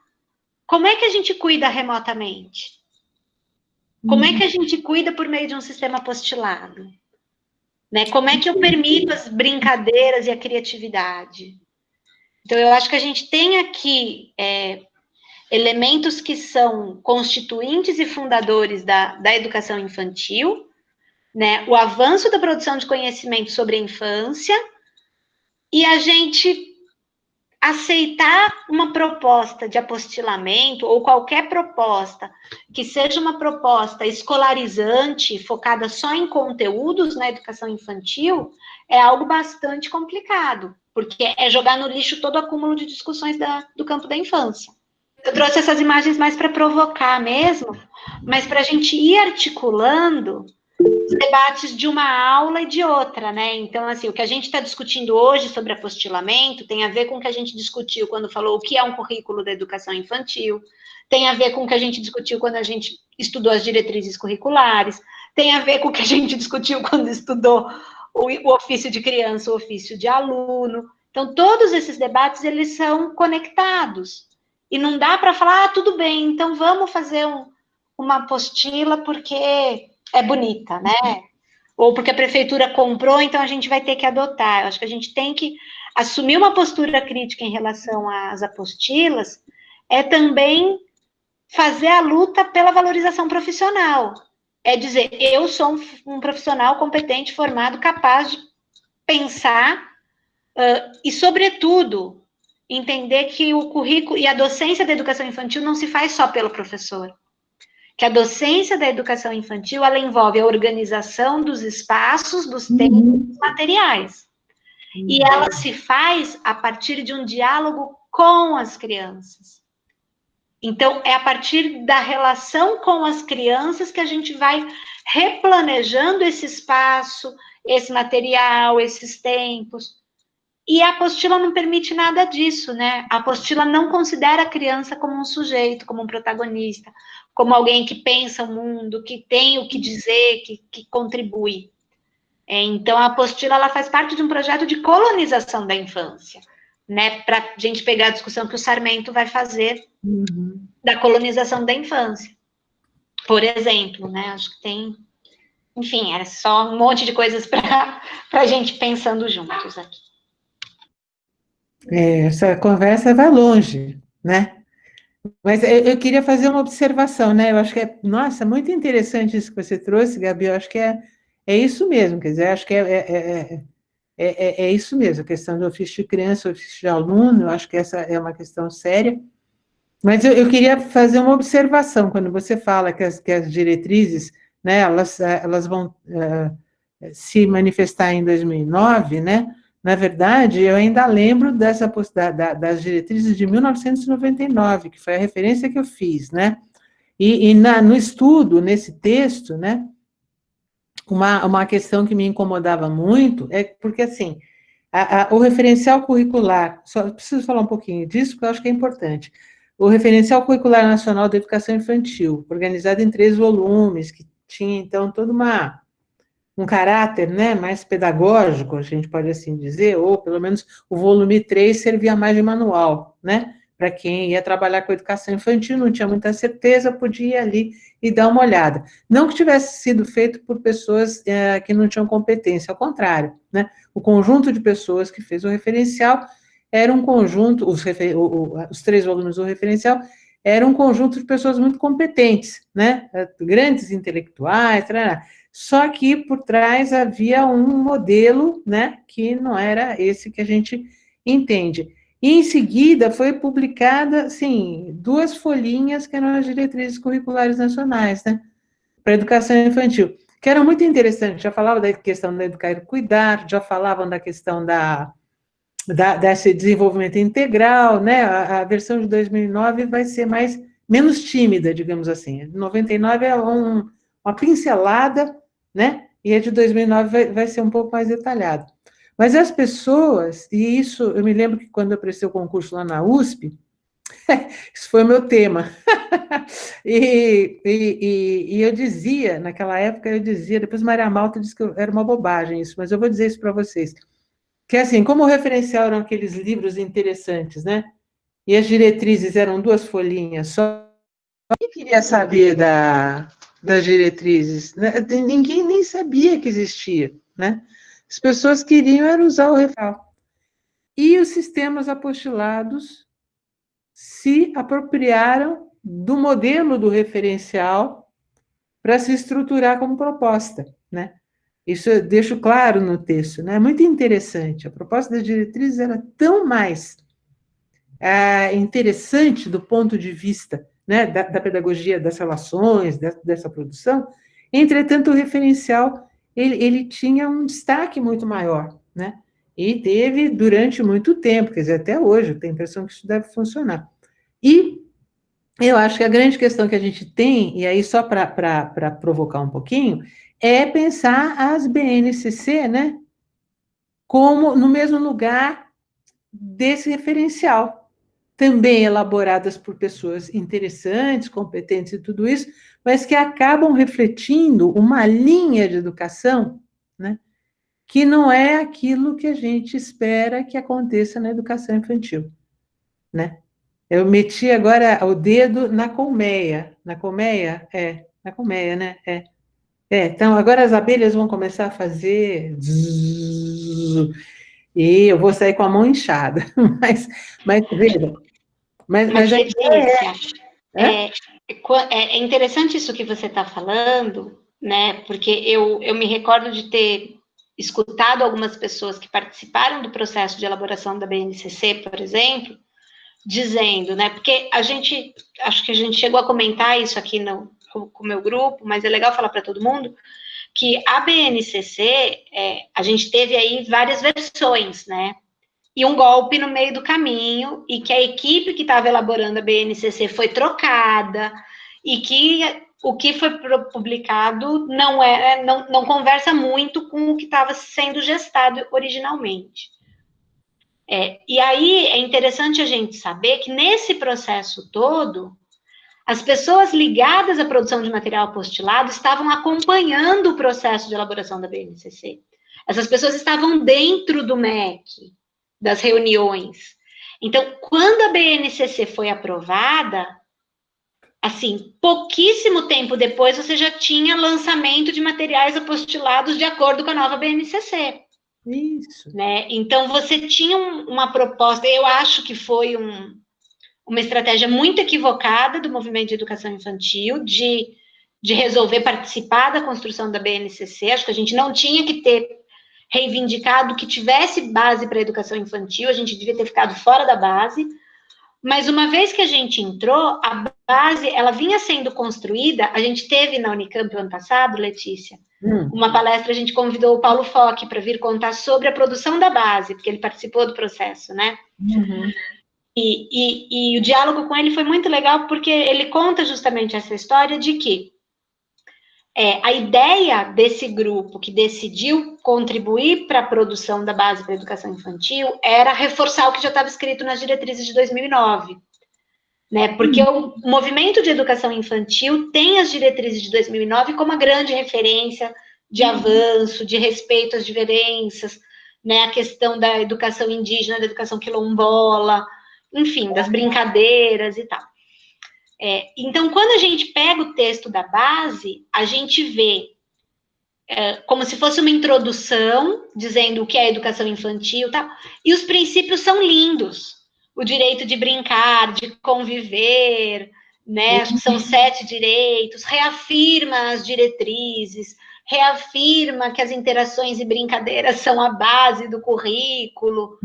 Como é que a gente cuida remotamente? Como é que a gente cuida por meio de um sistema apostilado? Né? Como é que eu permito as brincadeiras e a criatividade? Então, eu acho que a gente tem aqui elementos que são constituintes e fundadores da educação infantil, né? O avanço da produção de conhecimento sobre a infância, e a gente aceitar uma proposta de apostilamento, ou qualquer proposta que seja uma proposta escolarizante, focada só em conteúdos na educação infantil, é algo bastante complicado, porque é jogar no lixo todo o acúmulo de discussões do campo da infância. Eu trouxe essas imagens mais para provocar mesmo, mas para a gente ir articulando os debates de uma aula e de outra, né? Então, assim, o que a gente está discutindo hoje sobre apostilamento tem a ver com o que a gente discutiu quando falou o que é um currículo da educação infantil, tem a ver com o que a gente discutiu quando a gente estudou as diretrizes curriculares, tem a ver com o que a gente discutiu quando estudou o ofício de criança, o ofício de aluno. Então, todos esses debates, eles são conectados. E não dá para falar, tudo bem, então vamos fazer uma apostila porque é bonita, né? Ou porque a prefeitura comprou, então a gente vai ter que adotar. Eu acho que a gente tem que assumir uma postura crítica em relação às apostilas, é também fazer a luta pela valorização profissional. É dizer, eu sou um profissional competente, formado, capaz de pensar e, sobretudo, entender que o currículo e a docência da educação infantil não se faz só pelo professor. que a docência da educação infantil, ela envolve a organização dos espaços, dos tempos e dos materiais. E ela se faz a partir de um diálogo com as crianças. Então, é a partir da relação com as crianças que a gente vai replanejando esse espaço, esse material, esses tempos. E a apostila não permite nada disso, né? A apostila não considera a criança como um sujeito, como um protagonista, como alguém que pensa o mundo, que tem o que dizer, que contribui. Então, a apostila ela faz parte de um projeto de colonização da infância, né? Para a gente pegar a discussão que o Sarmento vai fazer da colonização da infância, por exemplo, né? Acho que tem, enfim, era só um monte de coisas para a gente pensando juntos aqui. Essa conversa vai longe, né? Mas eu queria fazer uma observação, né? Eu acho que nossa, muito interessante isso que você trouxe, Gabi. Eu acho que é isso mesmo, quer dizer, acho que é isso mesmo, a questão do ofício de criança, ofício de aluno, eu acho que essa é uma questão séria. Mas eu queria fazer uma observação, quando você fala que as diretrizes, né, elas vão se manifestar em 2009, né? Na verdade, eu ainda lembro das diretrizes de 1999, que foi a referência que eu fiz, né? E no estudo, nesse texto, né, uma questão que me incomodava muito é porque, assim, o referencial curricular, só preciso falar um pouquinho disso, porque eu acho que é importante. O Referencial Curricular Nacional da Educação Infantil, organizado em 3 volumes, que tinha, então, todo um caráter, né, mais pedagógico, a gente pode assim dizer, ou pelo menos o volume 3 servia mais de manual, né, para quem ia trabalhar com educação infantil, não tinha muita certeza, podia ir ali e dar uma olhada. Não que tivesse sido feito por pessoas que não tinham competência, ao contrário, né, o conjunto de pessoas que fez o referencial era um conjunto, os 3 volumes do referencial, era um conjunto de pessoas muito competentes, né, grandes intelectuais, só que por trás havia um modelo, né, que não era esse que a gente entende. E em seguida foi publicada, assim, 2 folhinhas que eram as diretrizes curriculares nacionais, né, para a educação infantil, que eram muito interessantes, já falavam da questão da educar e cuidar, já falavam da questão desse desenvolvimento integral, né, a versão de 2009 vai ser menos tímida, digamos assim, 99 é uma pincelada, né, e a de 2009 vai ser um pouco mais detalhado. Mas as pessoas, e isso, eu me lembro que quando eu prestei o concurso lá na USP, isso foi o meu tema, e eu dizia, naquela época, depois Maria Malta disse que era uma bobagem isso, mas eu vou dizer isso para vocês, que assim, como o referencial eram aqueles livros interessantes, né, e as diretrizes eram 2 folhinhas só, quem queria saber das diretrizes? Né? Ninguém nem sabia que existia, né? As pessoas queriam era usar o referencial. E os sistemas apostilados se apropriaram do modelo do referencial para se estruturar como proposta, né? Isso eu deixo claro no texto, né? Muito interessante. A proposta das diretrizes era tão mais interessante do ponto de vista, né, da pedagogia das relações, dessa produção. Entretanto, o referencial ele tinha um destaque muito maior, né? E teve durante muito tempo, quer dizer, até hoje, eu tenho a impressão que isso deve funcionar. E eu acho que a grande questão que a gente tem, e aí só para provocar um pouquinho, é pensar as BNCC, né, como no mesmo lugar desse referencial, também elaboradas por pessoas interessantes, competentes e tudo isso, mas que acabam refletindo uma linha de educação, né, que não é aquilo que a gente espera que aconteça na educação infantil, né? Eu meti agora o dedo na colmeia. Na colmeia? Na colmeia, né? Então, agora as abelhas vão começar a fazer... E eu vou sair com a mão inchada. Mas veja... Mas é interessante isso que você está falando, né? Porque eu me recordo de ter escutado algumas pessoas que participaram do processo de elaboração da BNCC, por exemplo, dizendo, né? Porque acho que a gente chegou a comentar isso aqui com o meu grupo, mas é legal falar para todo mundo, que a BNCC, a gente teve aí várias versões, né? E um golpe no meio do caminho, e que a equipe que estava elaborando a BNCC foi trocada, e que o que foi publicado não conversa muito com o que estava sendo gestado originalmente. E aí é interessante a gente saber que nesse processo todo, as pessoas ligadas à produção de material apostilado estavam acompanhando o processo de elaboração da BNCC. Essas pessoas estavam dentro do MEC, das reuniões. Então, quando a BNCC foi aprovada, assim, pouquíssimo tempo depois, você já tinha lançamento de materiais apostilados de acordo com a nova BNCC. Isso. Né? Então, você tinha uma proposta, eu acho que foi uma estratégia muito equivocada do movimento de educação infantil, de resolver participar da construção da BNCC. Acho que a gente não tinha que ter reivindicado que tivesse base para a educação infantil, a gente devia ter ficado fora da base, mas uma vez que a gente entrou, a base, ela vinha sendo construída, a gente teve na Unicamp o ano passado, Letícia, uma palestra, a gente convidou o Paulo Foch para vir contar sobre a produção da base, porque ele participou do processo, né? Uhum. E o diálogo com ele foi muito legal, porque ele conta justamente essa história de que a ideia desse grupo que decidiu contribuir para a produção da base para a educação infantil era reforçar o que já estava escrito nas diretrizes de 2009. Né? Porque o movimento de educação infantil tem as diretrizes de 2009 como a grande referência de avanço, de respeito às diferenças, né? A questão da educação indígena, da educação quilombola, enfim, das brincadeiras e tal. Então, quando a gente pega o texto da base, a gente vê como se fosse uma introdução, dizendo o que é educação infantil e tal, e os princípios são lindos. O direito de brincar, de conviver, né? Acho que são 7 direitos, reafirma as diretrizes, reafirma que as interações e brincadeiras são a base do currículo.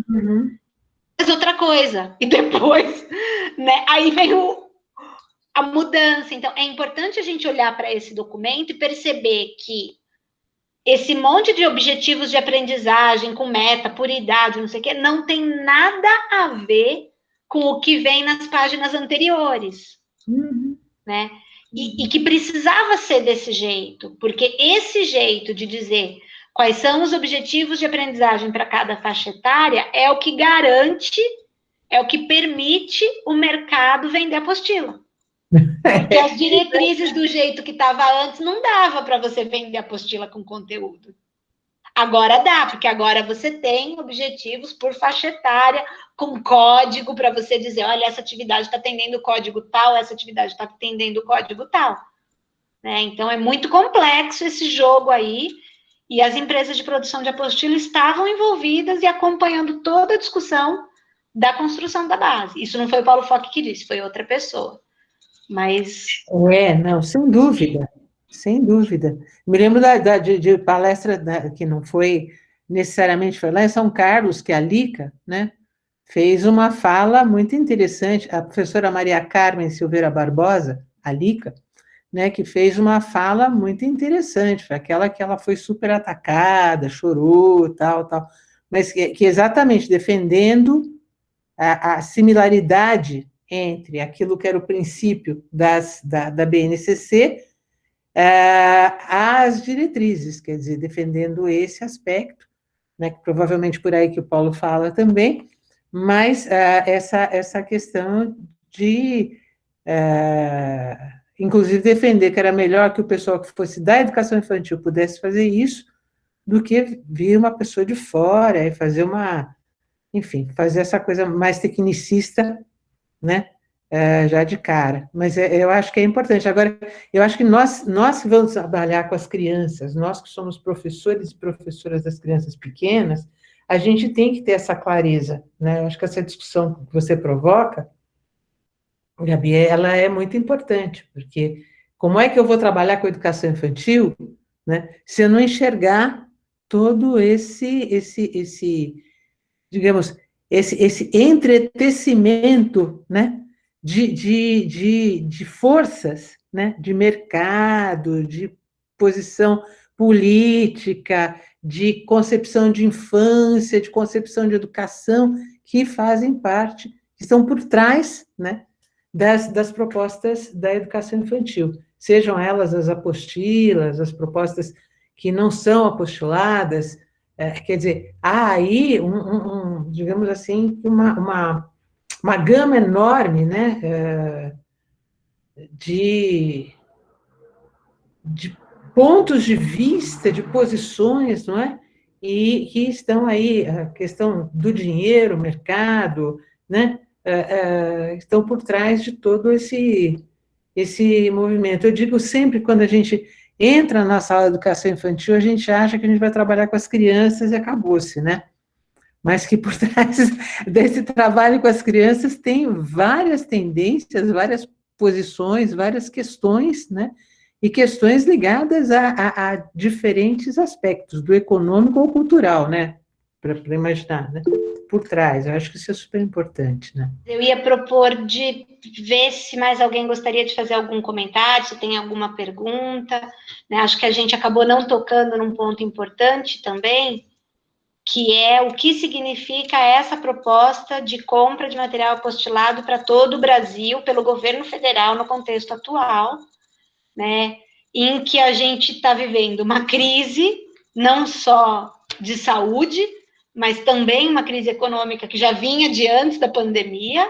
Mas outra coisa, e depois, né? Aí vem a mudança. Então, é importante a gente olhar para esse documento e perceber que esse monte de objetivos de aprendizagem com meta, por idade, não sei o quê, não tem nada a ver com o que vem nas páginas anteriores, né? E que precisava ser desse jeito, porque esse jeito de dizer quais são os objetivos de aprendizagem para cada faixa etária é o que garante, é o que permite o mercado vender apostila. Porque as diretrizes do jeito que estava antes não dava para você vender apostila com conteúdo. Agora dá, porque agora você tem objetivos por faixa etária, com código para você dizer, olha, essa atividade está atendendo o código tal, essa atividade está atendendo o código tal. Né? Então, é muito complexo esse jogo aí, e as empresas de produção de apostila estavam envolvidas e acompanhando toda a discussão da construção da base. Isso não foi o Paulo Foch que disse, foi outra pessoa. Mas... não, sem dúvida, sem dúvida. Me lembro de palestra que não foi necessariamente, foi lá em São Carlos, que a Lica, né, fez uma fala muito interessante, a professora Maria Carmen Silveira Barbosa, a Lica, né, que fez uma fala muito interessante, foi aquela que ela foi super atacada, chorou, tal, mas que exatamente defendendo a similaridade entre aquilo que era o princípio da BNCC às diretrizes, quer dizer, defendendo esse aspecto, né, que provavelmente por aí que o Paulo fala também, mas essa questão de, inclusive, defender que era melhor que o pessoal que fosse da educação infantil pudesse fazer isso, do que vir uma pessoa de fora e fazer enfim, fazer essa coisa mais tecnicista, né, já de cara. Mas eu acho que é importante. Agora, eu acho que nós que vamos trabalhar com as crianças, nós que somos professores e professoras das crianças pequenas, a gente tem que ter essa clareza, né? Eu acho que essa discussão que você provoca, Gabi, ela é muito importante, porque como é que eu vou trabalhar com a educação infantil, né, se eu não enxergar todo digamos, esse entretecimento, né, de forças, né, de mercado, de posição política, de concepção de infância, de concepção de educação, que fazem parte, que estão por trás, né, das propostas da educação infantil, sejam elas as apostilas, as propostas que não são apostoladas, quer dizer, há aí, digamos assim, uma gama enorme, né, de pontos de vista, de posições, não é? E que estão aí, a questão do dinheiro, mercado, né? Estão por trás de todo esse movimento. Eu digo sempre, quando a gente entra na sala de educação infantil, a gente acha que a gente vai trabalhar com as crianças e acabou-se, né? Mas que por trás desse trabalho com as crianças tem várias tendências, várias posições, várias questões, né? E questões ligadas a diferentes aspectos, do econômico ou cultural, né? Para imaginar, né? Por trás, eu acho que isso é super importante, né? Eu ia propor de ver se mais alguém gostaria de fazer algum comentário, se tem alguma pergunta, né? Acho que a gente acabou não tocando num ponto importante também, que é o que significa essa proposta de compra de material apostilado para todo o Brasil, pelo governo federal, no contexto atual, né, em que a gente está vivendo uma crise, não só de saúde, mas também uma crise econômica que já vinha de antes da pandemia,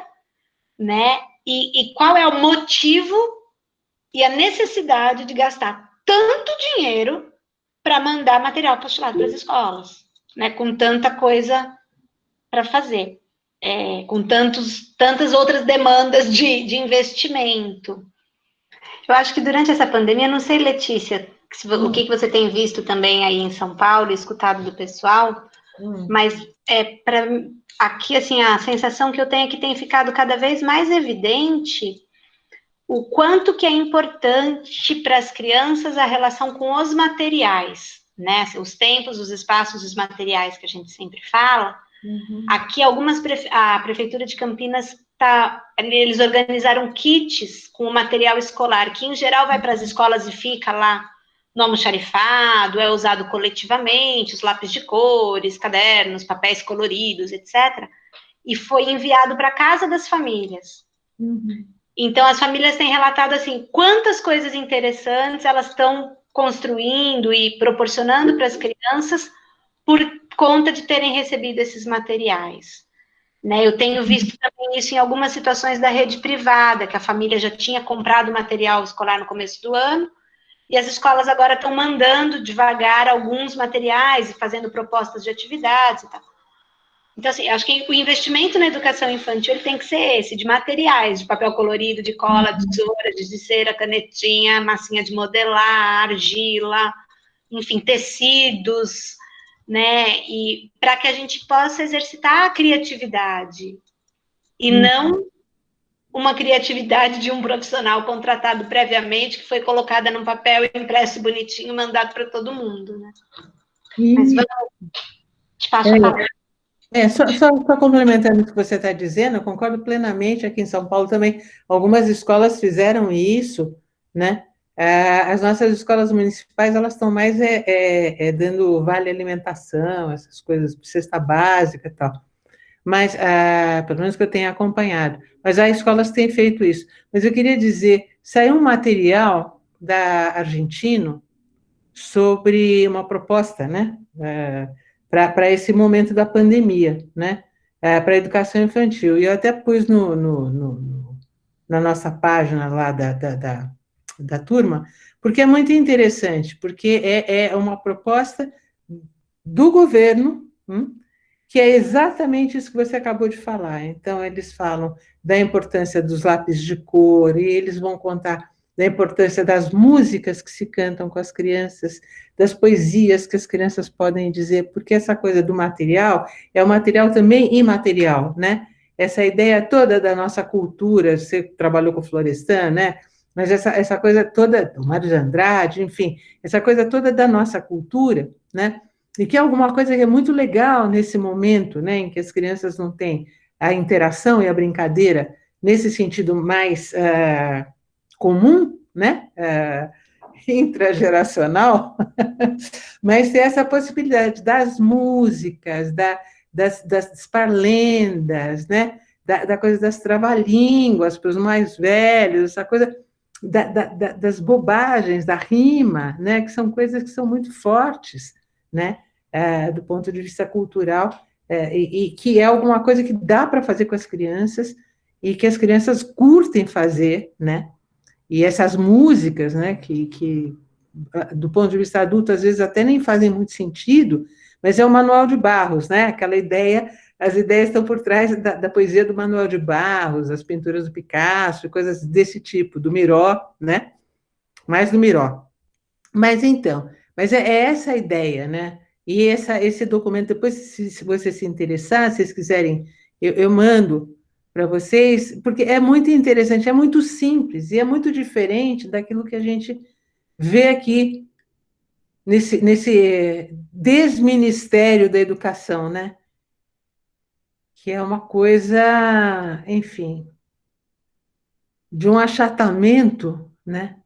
né, e qual é o motivo e a necessidade de gastar tanto dinheiro para mandar material apostolado para as escolas, né, com tanta coisa para fazer, com tantas outras demandas de investimento. Eu acho que durante essa pandemia, não sei, Letícia, o que você tem visto também aí em São Paulo, escutado do pessoal, mas aqui, assim, a sensação que eu tenho é que tem ficado cada vez mais evidente o quanto que é importante para as crianças a relação com os materiais, né? Os tempos, os espaços, os materiais que a gente sempre fala. Aqui, a Prefeitura de Campinas eles organizaram kits com o material escolar, que em geral vai para as escolas e fica lá no almoxarifado, é usado coletivamente, os lápis de cores, cadernos, papéis coloridos, etc. E foi enviado para a casa das famílias. Então, as famílias têm relatado, assim, quantas coisas interessantes elas estão construindo e proporcionando para as crianças por conta de terem recebido esses materiais. Né? Eu tenho visto também isso em algumas situações da rede privada, que a família já tinha comprado material escolar no começo do ano, e as escolas agora estão mandando devagar alguns materiais e fazendo propostas de atividades e tal. Então, assim, acho que o investimento na educação infantil ele tem que ser esse, de materiais, de papel colorido, de cola, de tesoura, de cera, canetinha, massinha de modelar, argila, enfim, tecidos, né? E para que a gente possa exercitar a criatividade e não uma criatividade de um profissional contratado previamente, que foi colocada num papel impresso bonitinho, mandado para todo mundo, né? Mas vamos, te passo a palavra. Só complementando o que você está dizendo, eu concordo plenamente. Aqui em São Paulo também, algumas escolas fizeram isso, né? As nossas escolas municipais, elas estão mais dando vale alimentação, essas coisas, cesta básica e tal. Mas, pelo menos que eu tenha acompanhado. Mas as escolas têm feito isso. Mas eu queria dizer, saiu um material da Argentino sobre uma proposta, né? Para esse momento da pandemia, né? Para a educação infantil. E eu até pus na nossa página lá da turma, porque é muito interessante, porque é uma proposta do governo, que é exatamente isso que você acabou de falar. Então, eles falam da importância dos lápis de cor, e eles vão contar da importância das músicas que se cantam com as crianças, das poesias que as crianças podem dizer, porque essa coisa do material é um material também imaterial, né? Essa ideia toda da nossa cultura, você trabalhou com Florestan, né? Mas essa coisa toda, o Mário de Andrade, enfim, essa coisa toda da nossa cultura, né? E que é alguma coisa que é muito legal nesse momento, né, em que as crianças não têm a interação e a brincadeira nesse sentido mais comum, né, intrageracional, mas tem essa possibilidade das músicas, das parlendas, né, da coisa das trava-línguas para os mais velhos, essa coisa das bobagens, da rima, né, que são coisas que são muito fortes, né, do ponto de vista cultural, e que é alguma coisa que dá para fazer com as crianças e que as crianças curtem fazer, né, e essas músicas, né, que do ponto de vista adulto, às vezes até nem fazem muito sentido, mas é o Manuel de Barros, né, aquela ideia, as ideias estão por trás da poesia do Manuel de Barros, as pinturas do Picasso, coisas desse tipo, do Miró, né, mais do Miró. Mas então, é essa a ideia, né, e esse documento, depois, se você se interessar, se vocês quiserem, eu mando para vocês, porque é muito interessante, é muito simples e é muito diferente daquilo que a gente vê aqui nesse desministério da educação, né? Que é uma coisa, enfim, de um achatamento, né?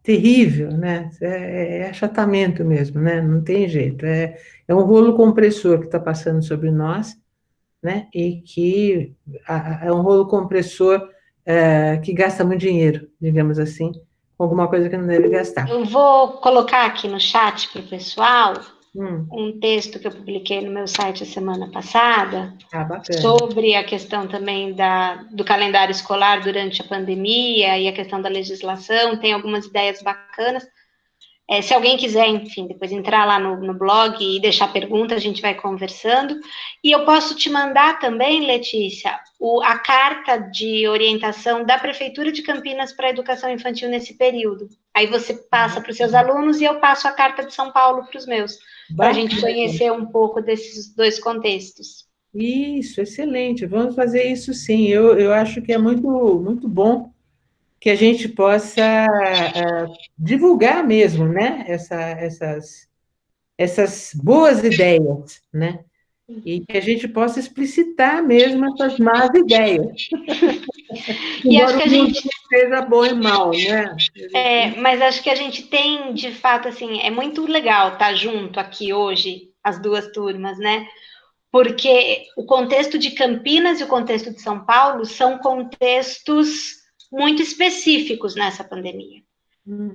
Terrível, né? É achatamento mesmo, né? Não tem jeito. É um rolo compressor que está passando sobre nós, né? E que é um rolo compressor que gasta muito dinheiro, digamos assim, com alguma coisa que não deve gastar. Eu vou colocar aqui no chat para o pessoal Hum. um texto que eu publiquei no meu site a semana passada, Bacana. sobre a questão também do calendário escolar durante a pandemia e a questão da legislação, tem algumas ideias bacanas. Se alguém quiser, enfim, depois entrar lá no blog e deixar pergunta, a gente vai conversando. E eu posso te mandar também, Letícia, a carta de orientação da Prefeitura de Campinas para a educação infantil nesse período. Aí você passa para os seus alunos e eu passo a carta de São Paulo para os meus, para a gente conhecer um pouco desses dois contextos. Isso, excelente. Vamos fazer isso sim. Eu acho que é muito, muito bom que a gente possa divulgar mesmo, né? Essas boas ideias, né? E que a gente possa explicitar mesmo essas más ideias. E acho Embora que o mundo não seja bom e mal, né? mas acho que a gente tem, de fato, assim, é muito legal estar junto aqui hoje, as duas turmas, né? Porque o contexto de Campinas e o contexto de São Paulo são contextos muito específicos nessa pandemia.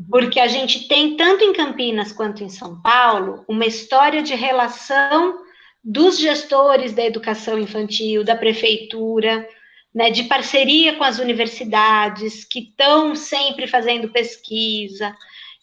Porque a gente tem, tanto em Campinas quanto em São Paulo, uma história de relação dos gestores da educação infantil, da prefeitura, né, de parceria com as universidades, que estão sempre fazendo pesquisa.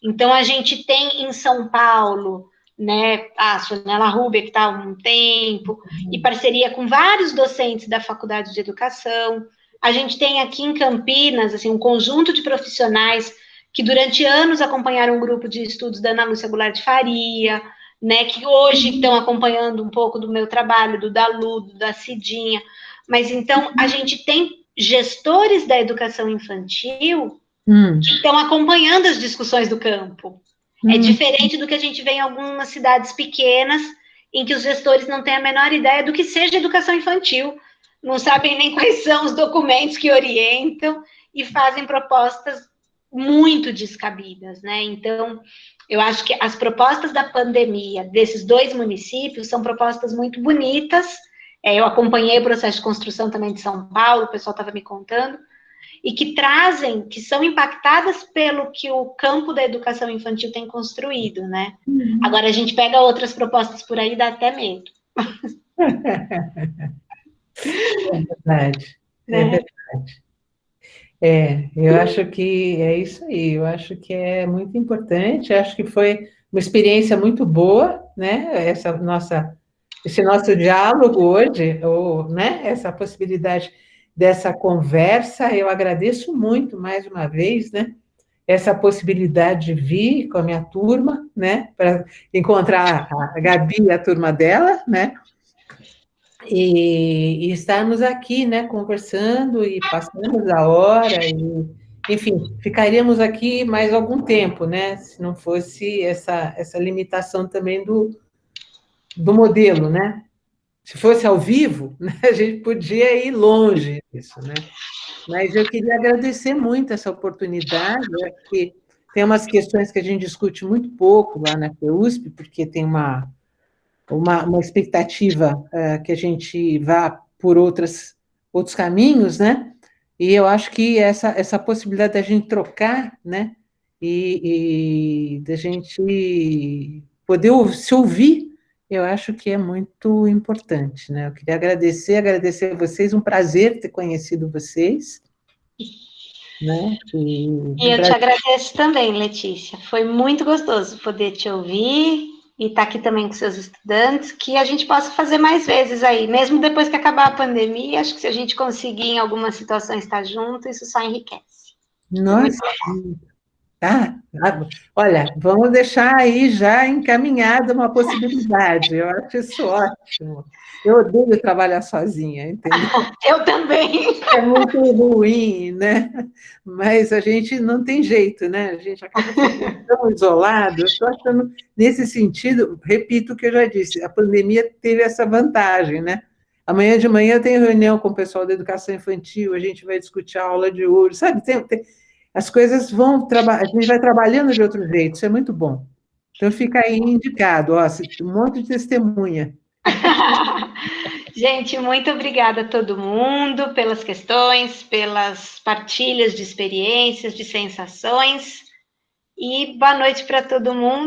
Então, a gente tem em São Paulo, né, a Sonela Rubia, que está há um tempo, e parceria com vários docentes da Faculdade de Educação. A gente tem aqui em Campinas, assim, um conjunto de profissionais que durante anos acompanharam um grupo de estudos da Ana Lúcia Goulart de Faria, né, que hoje estão acompanhando um pouco do meu trabalho, do Dalu, da Cidinha. Mas então a gente tem gestores da educação infantil que estão acompanhando as discussões do campo. É diferente do que a gente vê em algumas cidades pequenas, em que os gestores não têm a menor ideia do que seja educação infantil, não sabem nem quais são os documentos que orientam e fazem propostas muito descabidas, né? Então, eu acho que as propostas da pandemia desses dois municípios são propostas muito bonitas. Eu acompanhei o processo de construção também de São Paulo, o pessoal estava me contando, e que trazem, que são impactadas pelo que o campo da educação infantil tem construído, né? Agora a gente pega outras propostas por aí e dá até medo. É verdade, né? é verdade. Eu acho que é isso aí, eu acho que é muito importante, acho que foi uma experiência muito boa, né? Esse nosso diálogo hoje, ou, né? Essa possibilidade dessa conversa, eu agradeço muito mais uma vez, né? Essa possibilidade de vir com a minha turma, né? Para encontrar a Gabi e a turma dela, né? E estarmos aqui, né, conversando e passamos a hora, enfim, ficaríamos aqui mais algum tempo, né, se não fosse essa limitação também do modelo, né? Se fosse ao vivo, né, a gente podia ir longe disso, né? Mas eu queria agradecer muito essa oportunidade, porque tem umas questões que a gente discute muito pouco lá na FEUSP, porque tem uma expectativa que a gente vá por outros caminhos, né? E eu acho que essa possibilidade da gente trocar, né? E da gente poder se ouvir, eu acho que é muito importante, né? Eu queria agradecer a vocês, um prazer ter conhecido vocês, né? E E um eu te prazer. agradeço também, Letícia. Foi muito gostoso poder te ouvir e estar aqui também com seus estudantes, que a gente possa fazer mais vezes aí, mesmo depois que acabar a pandemia, acho que se a gente conseguir em alguma situação estar junto, isso só enriquece. Foi muito Nós legal. Tá. Olha, vamos deixar aí já encaminhada uma possibilidade. Eu acho isso ótimo. Eu odeio trabalhar sozinha, entendeu? Eu também. É muito ruim, né? Mas a gente não tem jeito, né? A gente acaba ficando tão isolado. Eu estou achando, nesse sentido, repito o que eu já disse, a pandemia teve essa vantagem, né? Amanhã de manhã eu tenho reunião com o pessoal da educação infantil, a gente vai discutir a aula de hoje, sabe? As coisas a gente vai trabalhando de outro jeito, isso é muito bom. Então fica aí indicado, ó, um monte de testemunha. Gente, muito obrigada a todo mundo pelas questões, pelas partilhas de experiências, de sensações. E boa noite para todo mundo.